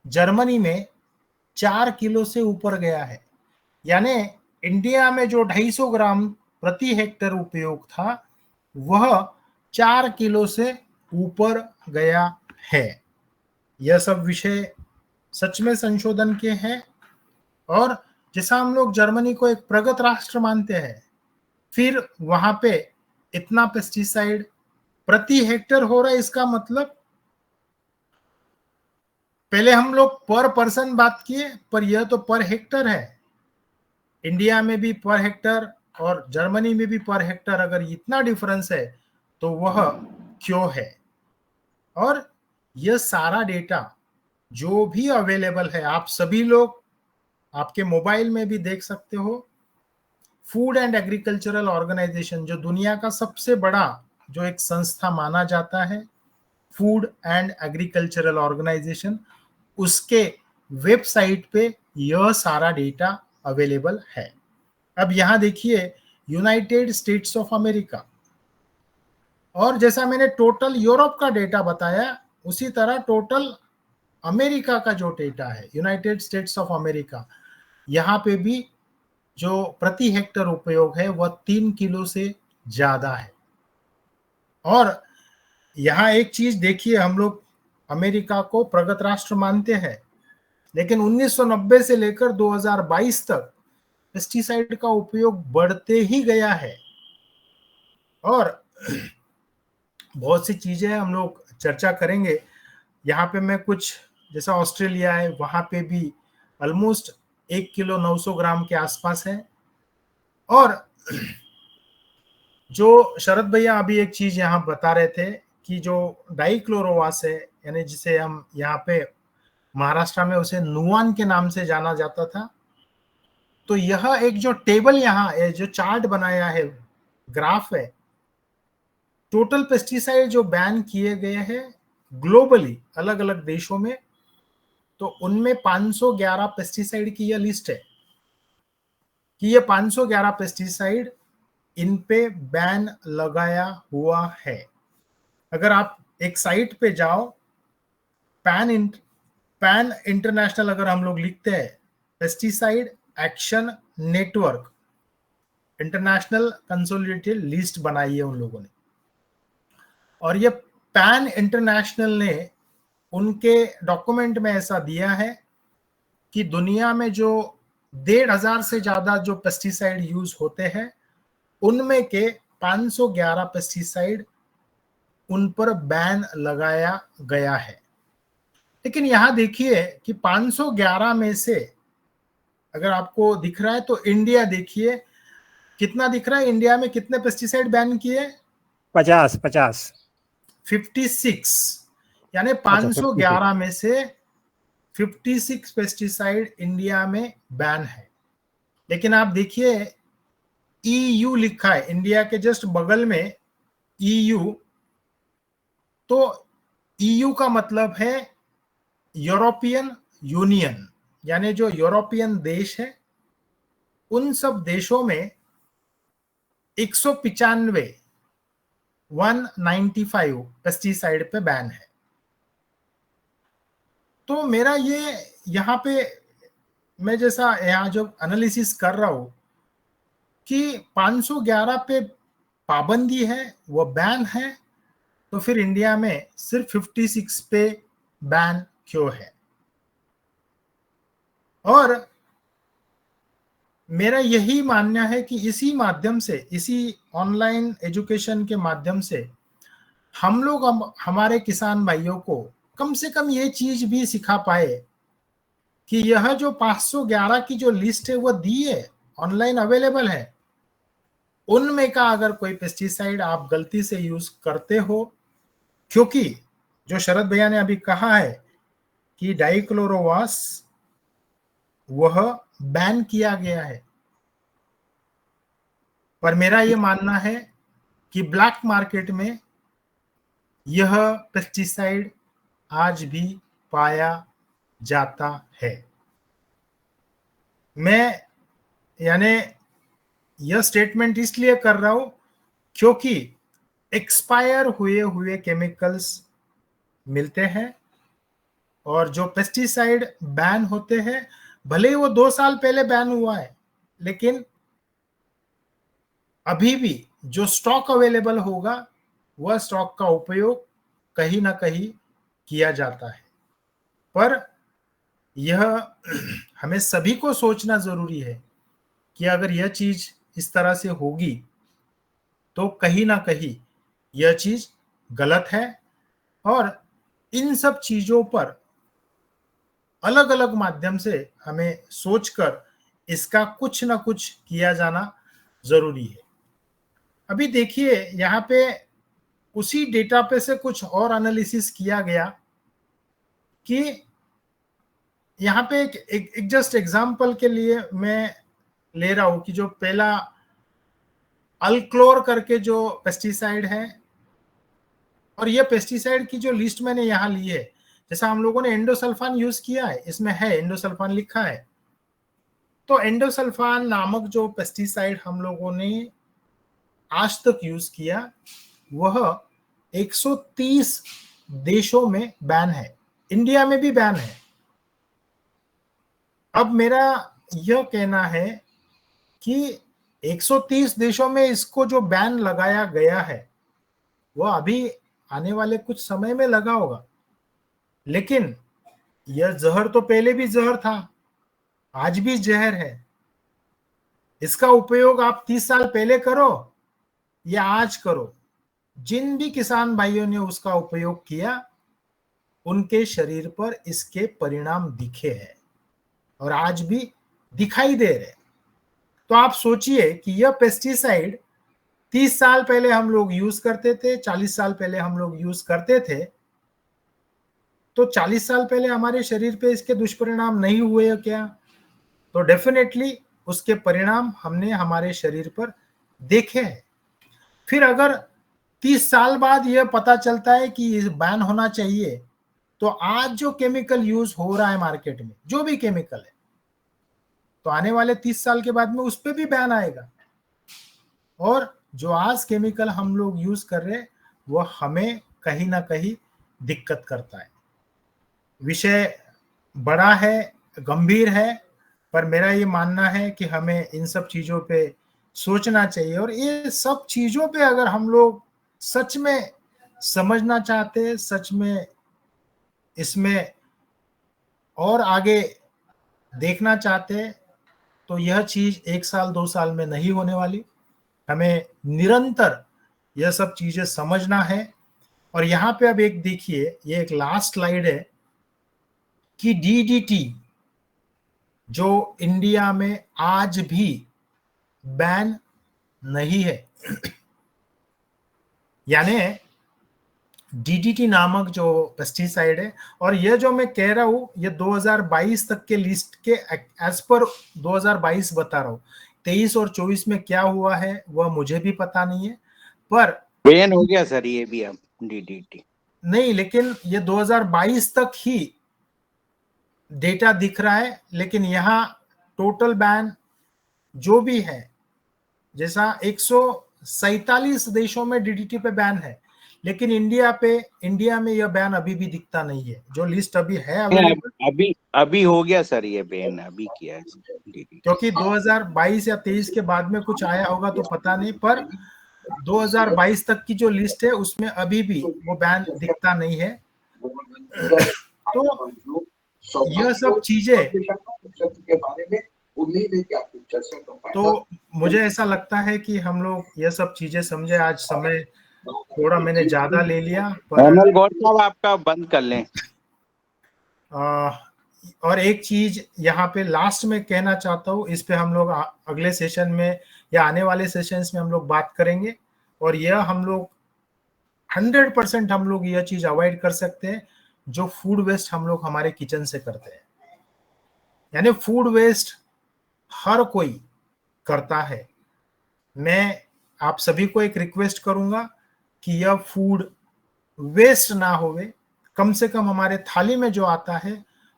जर्मनी में 4 किलो से ऊपर गया है। यानी इंडिया में जो 250 ग्राम प्रति हेक्टर उपयोग था वह 4 किलो से ऊपर गया है। यह सब विषय सच में संशोधन के हैं। और जैसा हम लोग जर्मनी को एक प्रगत राष्ट्र मानते हैं, फिर वहां पे इतना पेस्टिसाइड प्रति हेक्टर हो रहा है, इसका मतलब पहले हम लोग पर पर्सन बात किए, पर यह तो पर हेक्टर है। इंडिया में भी पर हेक्टर और जर्मनी में भी पर हेक्टर अगर इतना डिफरेंस है तो वह क्यों है? और यह सारा डेटा जो भी अवेलेबल है, आप सभी लोग आपके मोबाइल में भी देख सकते हो। फूड एंड एग्रीकल्चरल ऑर्गेनाइजेशन, जो दुनिया का सबसे बड़ा जो एक संस्था माना जाता है, फूड एंड एग्रीकल्चरल ऑर्गेनाइजेशन, उसके वेबसाइट पे यह सारा डेटा अवेलेबल है। अब यहां देखिए यूनाइटेड स्टेट्स ऑफ अमेरिका, और जैसा मैंने टोटल यूरोप का डेटा बताया, उसी तरह टोटल अमेरिका का जो डेटा है, यूनाइटेड स्टेट्स ऑफ अमेरिका, यहाँ पे भी जो प्रति हेक्टर उपयोग है वह 3 किलो से ज्यादा है। और यहाँ एक चीज देखिए, हम लोग अमेरिका को प्रगत राष्ट्र मानते हैं, लेकिन 1990 से लेकर 2022 तक पेस्टिसाइड का उपयोग बढ़ते ही गया है। और बहुत सी चीजें हम लोग चर्चा करेंगे। यहाँ पे मैं कुछ, जैसा ऑस्ट्रेलिया है, वहां पे भी ऑलमोस्ट 1 किलो 900 ग्राम के आसपास है। और जो शरद भैया अभी एक चीज यहाँ बता रहे थे कि जो डाइक्लोरोवास है, यानी जिसे हम यहाँ पे महाराष्ट्र में उसे नुआन के नाम से जाना जाता था, तो यह एक जो टेबल यहाँ जो चार्ट बनाया है, ग्राफ है, टोटल पेस्टिसाइड जो बैन किए गए हैं ग्लोबली अलग अलग देशों में, तो उनमें 511 पेस्टिसाइड की यह लिस्ट है कि ये 511 पेस्टिसाइड इन पे बैन लगाया हुआ है। अगर आप एक साइट पे जाओ, पैन इंटरनेशनल अगर हम लोग लिखते हैं, pesticide action network international consolidated list बनाई है उन लोगों ने। और ये पैन इंटरनेशनल ने उनके डॉक्यूमेंट में ऐसा दिया है कि दुनिया में जो 1,500 से ज्यादा जो पेस्टिसाइड यूज होते हैं, उनमें के 511 पेस्टिसाइड उन पर बैन लगाया गया है। लेकिन यहां देखिए कि 511 में से अगर आपको दिख रहा है तो इंडिया देखिए कितना दिख रहा है। इंडिया में कितने पेस्टिसाइड बैन किए? 50 56, यानी 511 में से 56 पेस्टिसाइड इंडिया में बैन है। लेकिन आप देखिए EU लिखा है, इंडिया के जस्ट बगल में EU, तो EU का मतलब है यूरोपियन यूनियन, यानी जो यूरोपियन देश है उन सब देशों में 195 पेस्टिसाइड पे बैन है। तो मेरा ये यहाँ पे मैं जैसा यहाँ जो एनालिसिस कर रहा हूं कि 511 पे पाबंदी है, वो बैन है, तो फिर इंडिया में सिर्फ 56 पे बैन क्यों है? और मेरा यही मानना है कि इसी माध्यम से, इसी ऑनलाइन एजुकेशन के माध्यम से हम लोग हमारे किसान भाइयों को कम से कम ये चीज भी सिखा पाए कि यह जो 511 की जो लिस्ट है वो दी है, ऑनलाइन अवेलेबल है, उनमें का अगर कोई पेस्टिसाइड आप गलती से यूज करते हो, क्योंकि जो शरद भैया ने अभी कहा है कि डाइक्लोरोवास वह बैन किया गया है, पर मेरा ये मानना है कि ब्लैक मार्केट में यह पेस्टिसाइड आज भी पाया जाता है। मैं यानी यह स्टेटमेंट इसलिए कर रहा हूं क्योंकि एक्सपायर हुए केमिकल्स मिलते हैं, और जो पेस्टिसाइड बैन होते हैं, भले ही वो 2 साल पहले बैन हुआ है, लेकिन अभी भी जो स्टॉक अवेलेबल होगा वह स्टॉक का उपयोग कहीं ना कहीं किया जाता है। पर यह हमें सभी को सोचना जरूरी है कि अगर यह चीज इस तरह से होगी तो कहीं ना कहीं यह चीज गलत है, और इन सब चीजों पर अलग अलग माध्यम से हमें सोचकर इसका कुछ ना कुछ किया जाना जरूरी है। अभी देखिए यहाँ पे उसी डेटा पे से कुछ और एनालिसिस किया गया कि यहाँ पे एक जस्ट एग्जांपल के लिए मैं ले रहा हूं कि जो पहला अल्क्लोर करके जो पेस्टिसाइड है, और ये पेस्टिसाइड की जो लिस्ट मैंने यहाँ ली है, जैसा हम लोगों ने एंडोसल्फान यूज किया है, इसमें है एंडोसल्फान लिखा है, तो एंडोसल्फान नामक जो पेस्टिसाइड हम लोगों ने आज तक यूज किया वह 130 देशों में बैन है, इंडिया में भी बैन है। अब मेरा यह कहना है कि 130 देशों में इसको जो बैन लगाया गया है वह अभी आने वाले कुछ समय में लगा होगा, लेकिन यह जहर तो पहले भी जहर था, आज भी जहर है। इसका उपयोग आप 30 साल पहले करो या आज करो, जिन भी किसान भाइयों ने उसका उपयोग किया उनके शरीर पर इसके परिणाम दिखे हैं और आज भी दिखाई दे रहे। तो आप सोचिए कि यह पेस्टिसाइड 30 साल पहले हम लोग यूज करते थे, 40 साल पहले हम लोग यूज करते थे, तो 40 साल पहले हमारे शरीर पे इसके दुष्परिणाम नहीं हुए क्या? तो डेफिनेटली उसके परिणाम हमने हमारे शरीर पर देखे हैं। फिर अगर 30 साल बाद यह पता चलता है कि ये बैन होना चाहिए, तो आज जो केमिकल यूज हो रहा है मार्केट में, जो भी केमिकल है, तो आने वाले 30 साल के बाद में उस पर भी बैन आएगा। और जो आज केमिकल हम लोग यूज कर रहे हैं वह हमें कहीं ना कहीं दिक्कत करता है। विषय बड़ा है, गंभीर है, पर मेरा ये मानना है कि हमें इन सब चीजों पे सोचना चाहिए, और ये सब चीजों पे अगर हम लोग सच में समझना चाहते हैं, सच में इसमें और आगे देखना चाहते हैं, तो यह चीज 1 साल 2 साल में नहीं होने वाली। हमें निरंतर यह सब चीजें समझना है। और यहाँ पे अब एक देखिए, ये एक लास्ट स्लाइड है कि डीडीटी जो इंडिया में आज भी बैन नहीं है, यानी डीडीटी नामक जो पेस्टिसाइड है, और यह जो मैं कह रहा हूं ये 2022 तक के लिस्ट के एज पर 2022 बता रहा हूं। 23 और 24 में क्या हुआ है वह मुझे भी पता नहीं है, पर बैन हो गया सर ये भी अब डीडीटी नहीं, लेकिन ये 2022 तक ही डेटा दिख रहा है। लेकिन यहाँ टोटल बैन जो भी है, जैसा 147 देशों में डीडीटी पे बैन है, लेकिन इंडिया में यह बैन अभी भी दिखता नहीं है। जो लिस्ट अभी है अभी हो गया सर, ये बैन अभी किया है DDT। क्योंकि 2022 या 23 के बाद में कुछ आया होगा तो पता नहीं, पर 2022 तक की जो लिस्ट है उसमें अभी भी वो बैन दिखता नहीं है। तो यह सब चीजें, तो मुझे ऐसा लगता है कि हम लोग यह सब चीजें समझे। आज समय थोड़ा मैंने ज्यादा ले लिया, पर गौर साहब आपका बंद कर लें। और एक चीज यहाँ पे लास्ट में कहना चाहता हूँ, इस पे हम लोग अगले सेशन में या आने वाले सेशंस में हम लोग बात करेंगे। और यह हम लोग 100% हम लोग यह चीज अवॉइड कर सकते हैं जो फूड वेस्ट हम लोग हमारे किचन से करते हैं। यानी फूड वेस्ट हर कोई करता है। मैं आप सभी को एक रिक्वेस्ट करूंगा कि यह फूड वेस्ट ना होवे, कम से कम हमारे थाली में जो आता है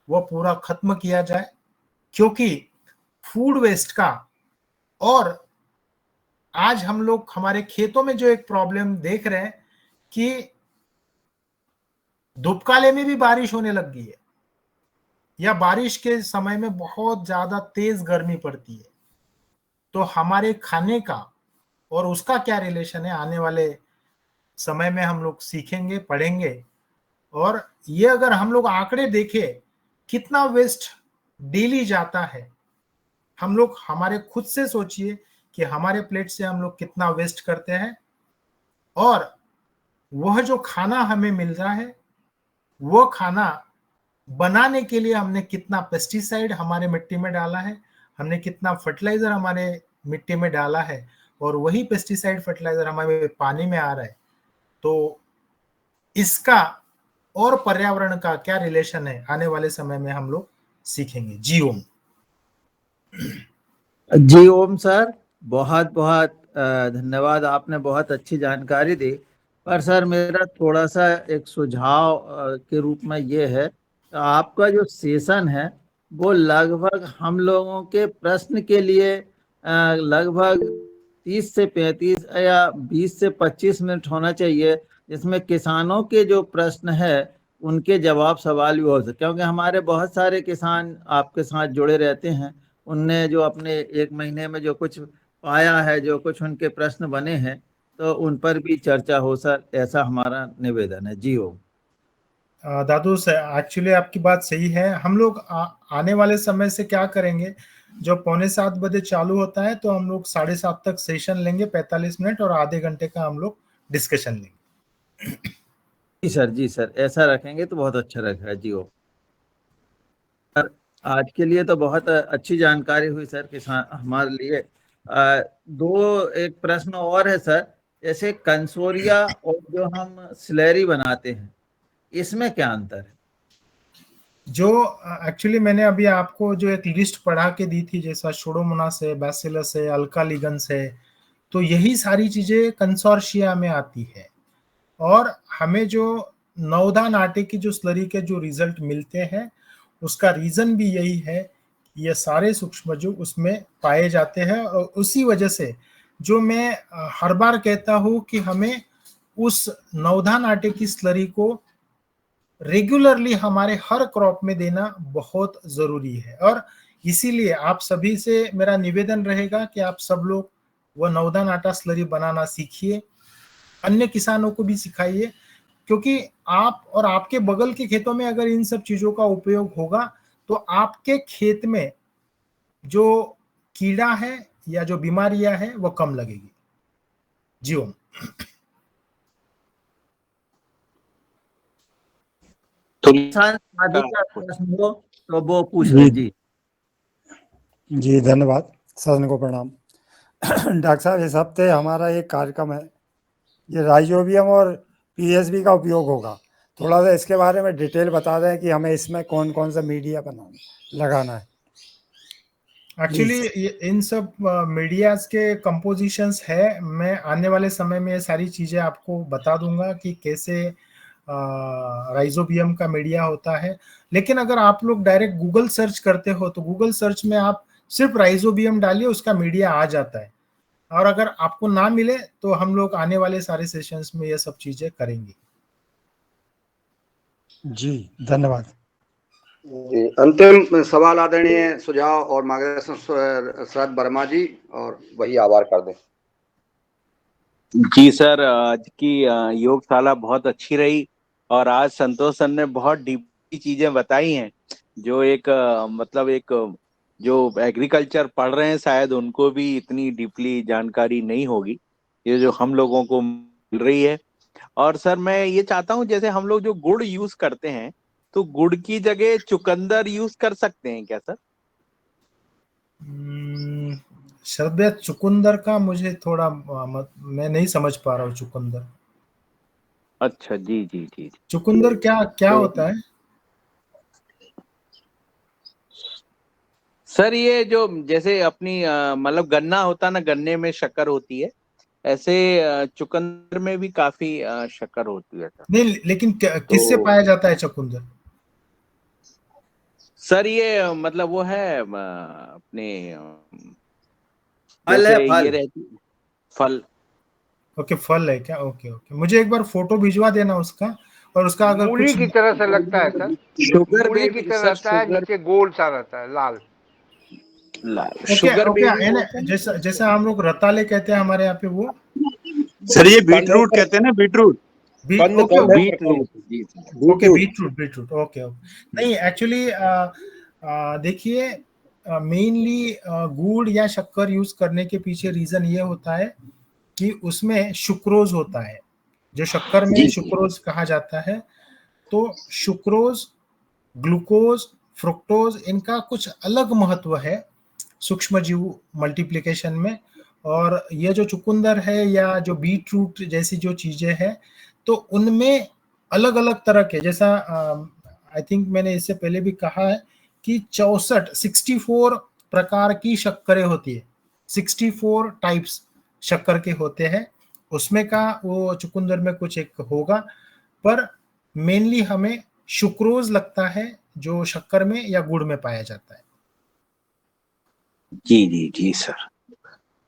वह पूरा खत्म किया जाए। क्योंकि फूड वेस्ट का, और आज हम लोग हमारे खेतों में जो एक प्रॉब्लम देख रहे हैं कि धूपकाले में भी बारिश होने लग गई है, या बारिश के समय में बहुत ज्यादा तेज गर्मी पड़ती है, तो हमारे खाने का और उसका क्या रिलेशन है आने वाले समय में हम लोग सीखेंगे, पढ़ेंगे। और ये अगर हम लोग आंकड़े देखें कितना वेस्ट डेली जाता है, हम लोग हमारे खुद से सोचिए कि हमारे प्लेट से हम लोग कितना वेस्ट करते हैं, और वह जो खाना हमें मिल रहा है वो खाना बनाने के लिए हमने कितना पेस्टिसाइड हमारे मिट्टी में डाला है, हमने कितना फर्टिलाइजर हमारे मिट्टी में डाला है, और वही पेस्टिसाइड फर्टिलाइजर हमारे पानी में आ रहा है। तो इसका और पर्यावरण का क्या रिलेशन है आने वाले समय में हम लोग सीखेंगे। जी ओम। जी ओम सर, बहुत बहुत धन्यवाद, आपने बहुत अच्छी जानकारी दी। पर सर मेरा थोड़ा सा एक सुझाव के रूप में ये है, आपका जो सेशन है वो लगभग हम लोगों के प्रश्न के लिए लगभग 30 से 35 या 20 से 25 मिनट होना चाहिए, जिसमें किसानों के जो प्रश्न है उनके जवाब सवाल भी हो सके, क्योंकि हमारे बहुत सारे किसान आपके साथ जुड़े रहते हैं। उनने जो अपने 1 महीने में जो कुछ पाया है, जो कुछ उनके प्रश्न बने हैं, तो उन पर भी चर्चा हो सर, ऐसा हमारा निवेदन है। जी हो। दादू से एक्चुअली आपकी बात सही है। हम लोग आने वाले समय से क्या करेंगे, जो 6:45 चालू होता है तो हम लोग 7:30 तक सेशन लेंगे, 45 मिनट, और आधे घंटे का हम लोग डिस्कशन लेंगे। जी सर, जी सर, ऐसा रखेंगे तो बहुत अच्छा रहेगा। जी हो सर, आज के लिए तो बहुत अच्छी जानकारी हुई सर किसान हमारे लिए। एक प्रश्न और है सर, जैसे कंसोरिया और जो हम स्लैरी बनाते हैं, इसमें क्या अंतर है? जो एक्चुअली मैंने अभी आपको जो एक लिस्ट पढ़ा के दी थी, जैसा शोडोमोनास है, बैसिलस है, अल्का लिगन्स है, तो यही सारी चीजें कंसोर्शिया में आती है। और हमें जो नवधान आटे की जो स्लरी के जो रिजल्ट मिलते हैं, उसका रीजन भी यही है, ये सारे सूक्ष्मजीव उसमें पाए जाते हैं। और उसी वजह से जो मैं हर बार कहता हूं कि हमें उस नवधान आटे की स्लरी को रेगुलरली हमारे हर क्रॉप में देना बहुत जरूरी है। और इसीलिए आप सभी से मेरा निवेदन रहेगा कि आप सब लोग वह नवधान आटा स्लरी बनाना सीखिए, अन्य किसानों को भी सिखाइए, क्योंकि आप और आपके बगल के खेतों में अगर इन सब चीजों का उपयोग होगा तो आपके खेत में जो कीड़ा है या जो बीमारियां है वो कम लगेगी। जी ओम। तो शादी का प्रश्न हो तो वो पूछ लें। जी जी धन्यवाद, सदन को प्रणाम। डॉक्टर साहब, इस हफ्ते हमारा एक कार्यक्रम है, ये राइजोबियम और पीएसबी का उपयोग होगा। थोड़ा सा इसके बारे में डिटेल बता दें कि हमें इसमें कौन कौन सा मीडिया लगाना है। एक्चुअली इन सब मीडियाज के कंपोजिशंस है, मैं आने वाले समय में ये सारी चीजें आपको बता दूंगा कि कैसे राइजोबियम का मीडिया होता है। लेकिन अगर आप लोग डायरेक्ट गूगल सर्च करते हो तो गूगल सर्च में आप सिर्फ राइजोबियम डालिए, उसका मीडिया आ जाता है। और अगर आपको ना मिले तो हम लोग आने वाले सारे सेशंस में ये सब चीजें करेंगे। जी धन्यवाद। जी, अंतिम सवाल आदरणीय सुझाव और मार्गदर्शन शरद वर्मा जी, और वही आभार कर दें। जी सर, आज की योगशाला बहुत अच्छी रही, और आज संतोष सर ने बहुत डीपली चीजें बताई हैं, जो एक मतलब एक जो एग्रीकल्चर पढ़ रहे हैं शायद उनको भी इतनी डीपली जानकारी नहीं होगी, ये जो हम लोगों को मिल रही है। और सर मैं ये चाहता हूँ, जैसे हम लोग जो गुड़ यूज करते हैं, तो गुड़ की जगह चुकंदर यूज कर सकते हैं क्या सर? शरद भैया, चुकंदर का मुझे थोड़ा मैं नहीं समझ पा रहा हूँ। चुकंदर, अच्छा, जी जी जी। चुकंदर क्या क्या होता है? सर ये जो जैसे अपनी मतलब गन्ना होता है ना, गन्ने में शक्कर होती है, ऐसे चुकंदर में भी काफी शक्कर होती है सर। नहीं, लेकिन किससे तो पाया जाता है चुकंदर? सर ये मतलब वो है अपने फल जैसे है, ये फल। रहती फल। ओके, फल है क्या? ओके ओके, मुझे एक बार फोटो भिजवा देना उसका, और उसका अगर मूली कुछ की तरह से लगता है सर, शुगर मूली की तरह सर, रहता है, शुगर नीचे गोल सा रहता है, लाल। ओके शुगर ओके, बेबी बोलते हैं जैसा जैसा हम लोग रताले कहते हैं हमारे यहाँ पे, वो सर ये बीटरूट कहते हैं ना, बीटरूट। Okay okay beetroot. जी okay, beetroot beetroot, okay okay. नहीं, एक्चुअली देखिए, मेनली गुड़ या शक्कर यूज करने के पीछे रीजन ये होता है कि उसमें सुक्रोज होता है, जो शक्कर में जी सुक्रोज कहा जाता है। तो सुक्रोज, ग्लूकोज, फ्रुक्टोज, इनका कुछ अलग महत्व है सूक्ष्मजीव मल्टीप्लिकेशन में। और ये जो चुकंदर है या जो बीट रूट जैसी जो चीजें हैं, तो उनमें अलग अलग तरह के, जैसा आई थिंक मैंने इससे पहले भी कहा है कि 64 प्रकार की शक्करें होती है, 64 टाइप्स। शक्कर के होते हैं, उसमें का वो चुकंदर में कुछ एक होगा, पर मेनली हमें सुक्रोज लगता है जो शक्कर में या गुड़ में पाया जाता है। जी जी जी सर।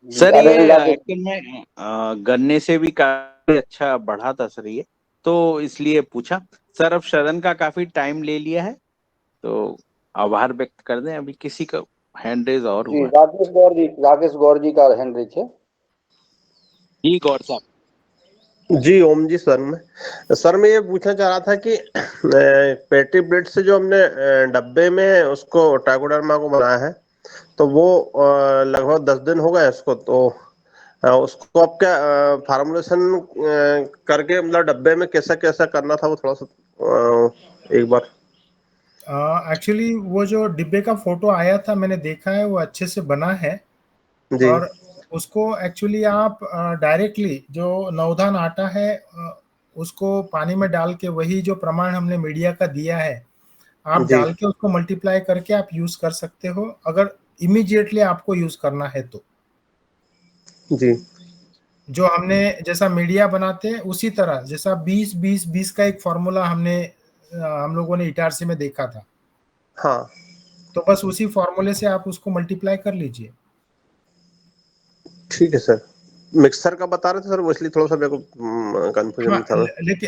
सर ये एक्चुअल में गन्ने से भी काफी अच्छा बढ़ा था सर ये, तो इसलिए पूछा। सर अब सदन का काफी टाइम ले लिया है, तो आभार व्यक्त कर दें। अभी किसी का हैंड रेज और जी, हुआ। राकेश गौर जी का हैंड रेज है। जी गौर साहब। जी ओम जी सर मैं ये पूछना चाह रहा था कि पेटी ब्रेड से जो हमने डब्बे में उसको ट्राइकोडर्मा को बनाया है, तो वो लगभग 10 दिन हो गए उसको, तो उसको अब क्या फार्मुलेशन करके मतलब डब्बे में कैसा कैसा करना था वो थोड़ा सा एक बार। एक्चुअली वो जो डिब्बे का फोटो आया था मैंने देखा है, वो अच्छे से बना है। जी। और उसको एक्चुअली आप डायरेक्टली जो नवधान आटा है उसको पानी में डाल के, वही जो प्रमाण हमने मीडिया का दिया है, आप जी डाल के उसको मल्टीप्लाई करके आप यूज कर सकते हो, अगर इमीडिएटली आपको यूज करना है तो। जी जो हमने जैसा मीडिया बनाते हैं उसी तरह, जैसा 20-20-20 का एक फॉर्मूला हमने हम लोगों ने इटारसी में देखा था, हाँ तो बस उसी फॉर्मूले से आप उसको मल्टीप्लाई कर लीजिए। ठीक है सर। मिक्सर का बता रहे थे सर, वो इसलिए थोड़ा सा मेरे को कंफ्यूजन हाँ, था।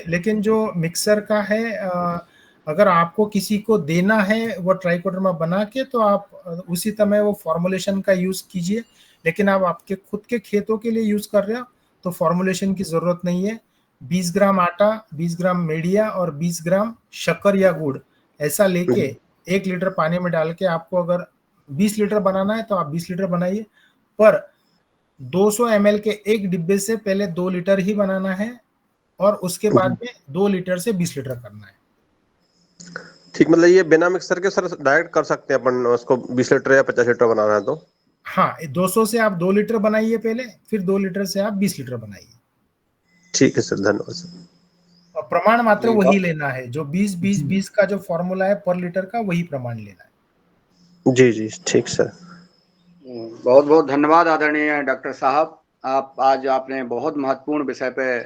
लेकिन जो मिक्सर का है, अगर आपको किसी को देना है वो ट्राइकोडर्मा बना के, तो आप उसी समय वो फॉर्मुलेशन का यूज कीजिए। लेकिन आप आपके खुद के खेतों के लिए यूज कर रहे हो तो फॉर्मुलेशन की जरूरत नहीं है। 20 ग्राम आटा, 20 ग्राम मीडिया और 20 ग्राम शक्कर या गुड़ ऐसा लेके 1 लीटर पानी में डाल के, आपको अगर 20 लीटर बनाना है तो आप 20 लीटर बनाइए, पर 200 ml के एक डिब्बे से पहले 2 लीटर ही बनाना है, और उसके बाद में 2 लीटर से 20 लीटर करना है। ठीक, मतलब ये बिना मिक्सर के सर डायरेक्ट कर सकते हैं अपन उसको, 20 लीटर या 50 लीटर बनाना है तो? हाँ, 200 से आप 2 लीटर बनाइए पहले, फिर 2 लीटर से आप 20 लीटर बनाइए। ठीक है सर, धन्यवाद सर। और प्रमाण मात्र जी, वही लेना है, जो 20-20-20 का जो फॉर्मूला है पर लीटर का, वही प्रमाण लेना है। जी जी ठीक सर। बहुत बहुत धन्यवाद आदरणीय डॉक्टर साहब। आज आपने बहुत महत्वपूर्ण विषय पे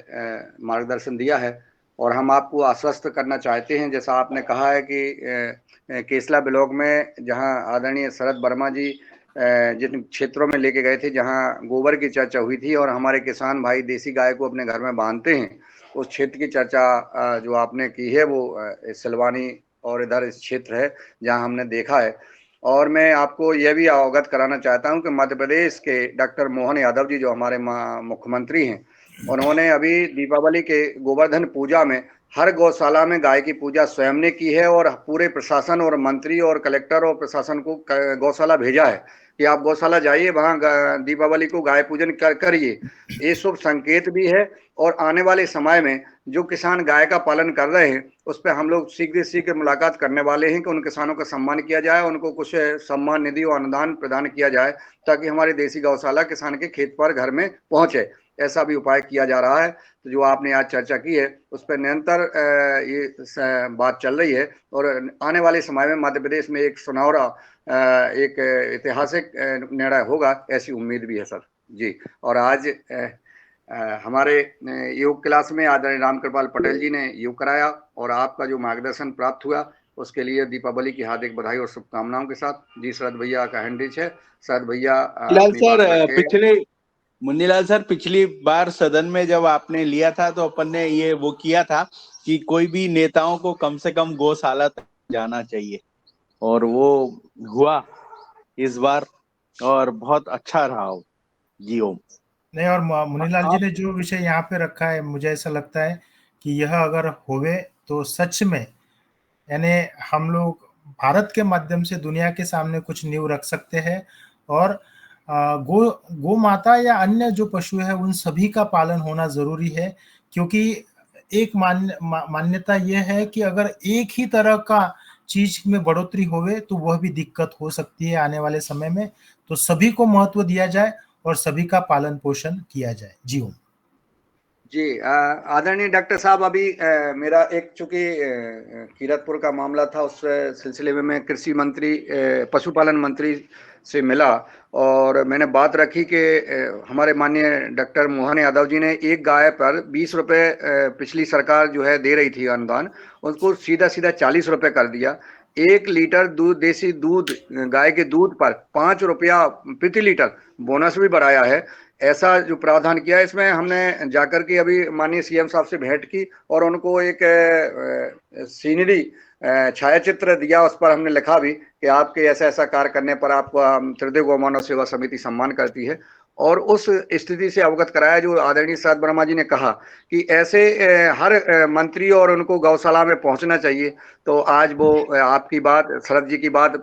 मार्गदर्शन दिया है, और हम आपको आश्वस्त करना चाहते हैं, जैसा आपने कहा है कि केसला ब्लॉक में जहां आदरणीय शरद वर्मा जी जिन क्षेत्रों में लेके गए थे जहां गोबर की चर्चा हुई थी और हमारे किसान भाई देसी गाय को अपने घर में बांधते हैं, उस क्षेत्र की चर्चा जो आपने की है वो सिलवानी और इधर इस क्षेत्र है जहां हमने देखा है। और मैं आपको यह भी अवगत कराना चाहता हूं कि मध्य प्रदेश के डॉक्टर मोहन यादव जी जो हमारे मुख्यमंत्री हैं, उन्होंने अभी दीपावली के गोवर्धन पूजा में हर गौशाला में गाय की पूजा स्वयं ने की है, और पूरे प्रशासन और मंत्री और कलेक्टर और प्रशासन को गौशाला भेजा है कि आप गौशाला जाइए, वहां दीपावली को गाय पूजन करिए। ये शुभ संकेत भी है, और आने वाले समय में जो किसान गाय का पालन कर रहे हैं उस पर हम लोग शीघ्र शीघ्र मुलाकात करने वाले हैं कि उन किसानों का सम्मान किया जाए, उनको कुछ सम्मान निधि और अनुदान प्रदान किया जाए, ताकि हमारी देसी गौशाला किसान के खेत पर घर में पहुंचे। ऐसा भी उपाय किया जा रहा है। तो जो आपने आज चर्चा की है उस पर निरंतर ये बात चल रही है, और आने वाले समय में मध्य प्रदेश में एक सुनहरा एक ऐतिहासिक निर्णय होगा, ऐसी उम्मीद भी है सर जी। और आज हमारे योग क्लास में आदरणीय रामकृपाल पटेल जी ने योग कराया, और आपका जो मार्गदर्शन प्राप्त हुआ उसके लिए दीपावली की हार्दिक बधाई और शुभकामनाओं के साथ जी। शरद भैया का हैंडरिच है। शरद भैया मुन्नीलाल सर, पिछली बार सदन में जब आपने लिया था तो अपन ने ये वो किया था कि कोई भी नेताओं को कम से कम गौशाला तक जाना चाहिए, और वो हुआ इस बार, और बहुत अच्छा रहा जी। ओम नहीं, और मुनीलाल जी ने जो विषय यहाँ पे रखा है, मुझे ऐसा लगता है कि यह अगर होवे तो सच में, यानी हम लोग भारत के माध्यम से दुनिया के सामने कुछ न्यू रख सकते हैं। और गो माता या अन्य जो पशु है उन सभी का पालन होना जरूरी है, क्योंकि एक मान्यता यह है कि अगर एक ही तरह का चीज में बढ़ोतरी होवे तो वह भी दिक्कत हो सकती है आने वाले समय में। तो सभी को महत्व दिया जाए और सभी का पालन पोषण किया जाए। जी। जी आदरणीय डॉक्टर साहब, अभी मेरा एक चूंकि कीरतपुर का मामला था, उस सिलसिले में मैं कृषि मंत्री पशुपालन मंत्री से मिला और मैंने बात रखी कि हमारे माननीय डॉक्टर मोहन यादव जी ने एक गाय पर 20 रुपए पिछली सरकार जो है दे रही थी अनुदान, उसको सीधा सीधा 40 रुपए कर दिया। 1 लीटर दूध, देसी दूध, गाय के दूध पर 5 रुपया प्रति लीटर बोनस भी बढ़ाया है। ऐसा जो प्रावधान किया है, इसमें हमने जाकर के अभी माननीय सीएम साहब से भेंट की और उनको एक सीनरी छायाचित्र दिया, उस पर हमने लिखा भी कि आपके ऐसा ऐसा कार्य करने पर आपको त्रिदेव गौ मानव सेवा समिति सम्मान करती है। और उस स्थिति से अवगत कराया जो आदरणीय शरद वर्मा जी ने कहा कि ऐसे हर मंत्री और उनको गौशाला में पहुंचना चाहिए। तो आज वो आपकी बात, शरद जी की बात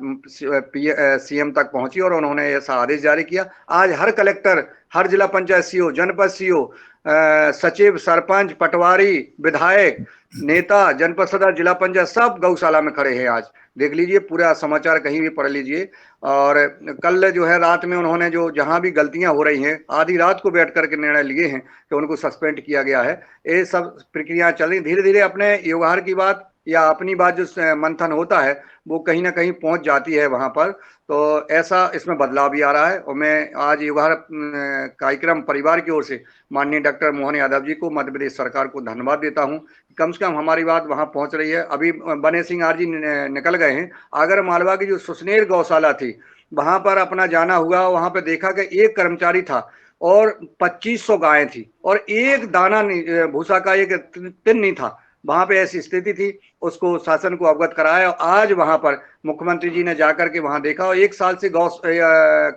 सीएम तक पहुंची और उन्होंने ऐसा आदेश जारी किया। आज हर कलेक्टर, हर जिला पंचायत सीओ, जनपद सीओ, सचिव, सरपंच, पटवारी, विधायक, नेता, जनपद सदर, जिला पंचायत सब गौशाला में खड़े हैं। आज देख लीजिए, पूरा समाचार कहीं भी पढ़ लीजिए। और कल जो है रात में उन्होंने जो जहां भी गलतियां हो रही हैं, आधी रात को बैठ करके निर्णय लिए हैं कि उनको सस्पेंड किया गया है। ये सब प्रक्रिया चल रही, धीरे धीरे अपने व्यवहार की बात या अपनी बात जो मंथन होता है वो कहीं ना कहीं पहुंच जाती है वहां पर। तो ऐसा इसमें बदलाव भी आ रहा है और मैं आज युवा कार्यक्रम परिवार की ओर से माननीय डॉक्टर मोहन यादव जी को, मध्य प्रदेश सरकार को धन्यवाद देता हूं। कम से कम हमारी बात वहां पहुंच रही है। अभी बने सिंह आर जी निकल गए हैं, आगर मालवा की जो सुसनेर गौशाला थी वहां पर अपना जाना हुआ, वहां पर देखा कि एक कर्मचारी था और 2500 गायें थी और एक दाना भूसा का एक तिन नहीं था। वहां पे ऐसी स्थिति थी, उसको शासन को अवगत कराया और आज वहां पर मुख्यमंत्री जी ने जाकर के वहां देखा और 1 साल से गौ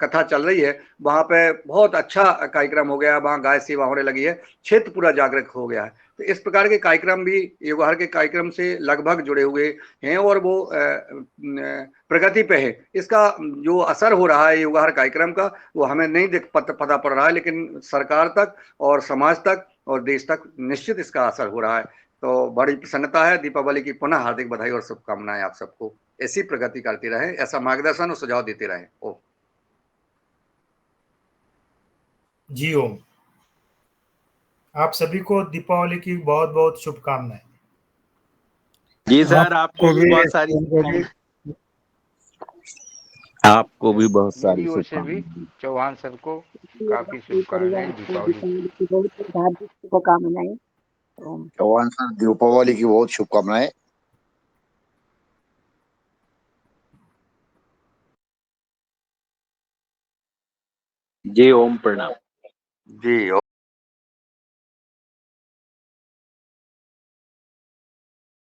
कथा चल रही है। वहां पे बहुत अच्छा कार्यक्रम हो गया, वहां गाय सेवा होने लगी है, क्षेत्र पूरा जागरूक हो गया है। तो इस प्रकार के कार्यक्रम भी युवा के कार्यक्रम से लगभग जुड़े हुए हैं और वो प्रगति पे है। इसका जो असर हो रहा है युवा कार्यक्रम का, वो हमें नहीं पता पड़ रहा है, लेकिन सरकार तक और समाज तक और देश तक निश्चित इसका असर हो रहा है। तो बड़ी प्रसन्नता है। दीपावली की पुनः हार्दिक बधाई और शुभकामनाएं आप सबको। ऐसी प्रगति करती रहे, ऐसा मार्गदर्शन और सुझाव देते रहे। ओ जी ओम, आप सभी को दीपावली की बहुत बहुत शुभकामनाएं। जी सर, आपको भी बहुत सारी आपको भी बहुत सारी मेरी ओर से भी शुभकामनाएं। चौहान सर को काफी शुभकामनाएं दीपावली की। बहुत हार्दिक शुभकामनाएं। चौहान सर, दीपावली की बहुत शुभकामनाएं। जय ओम, प्रणाम। जी ओम।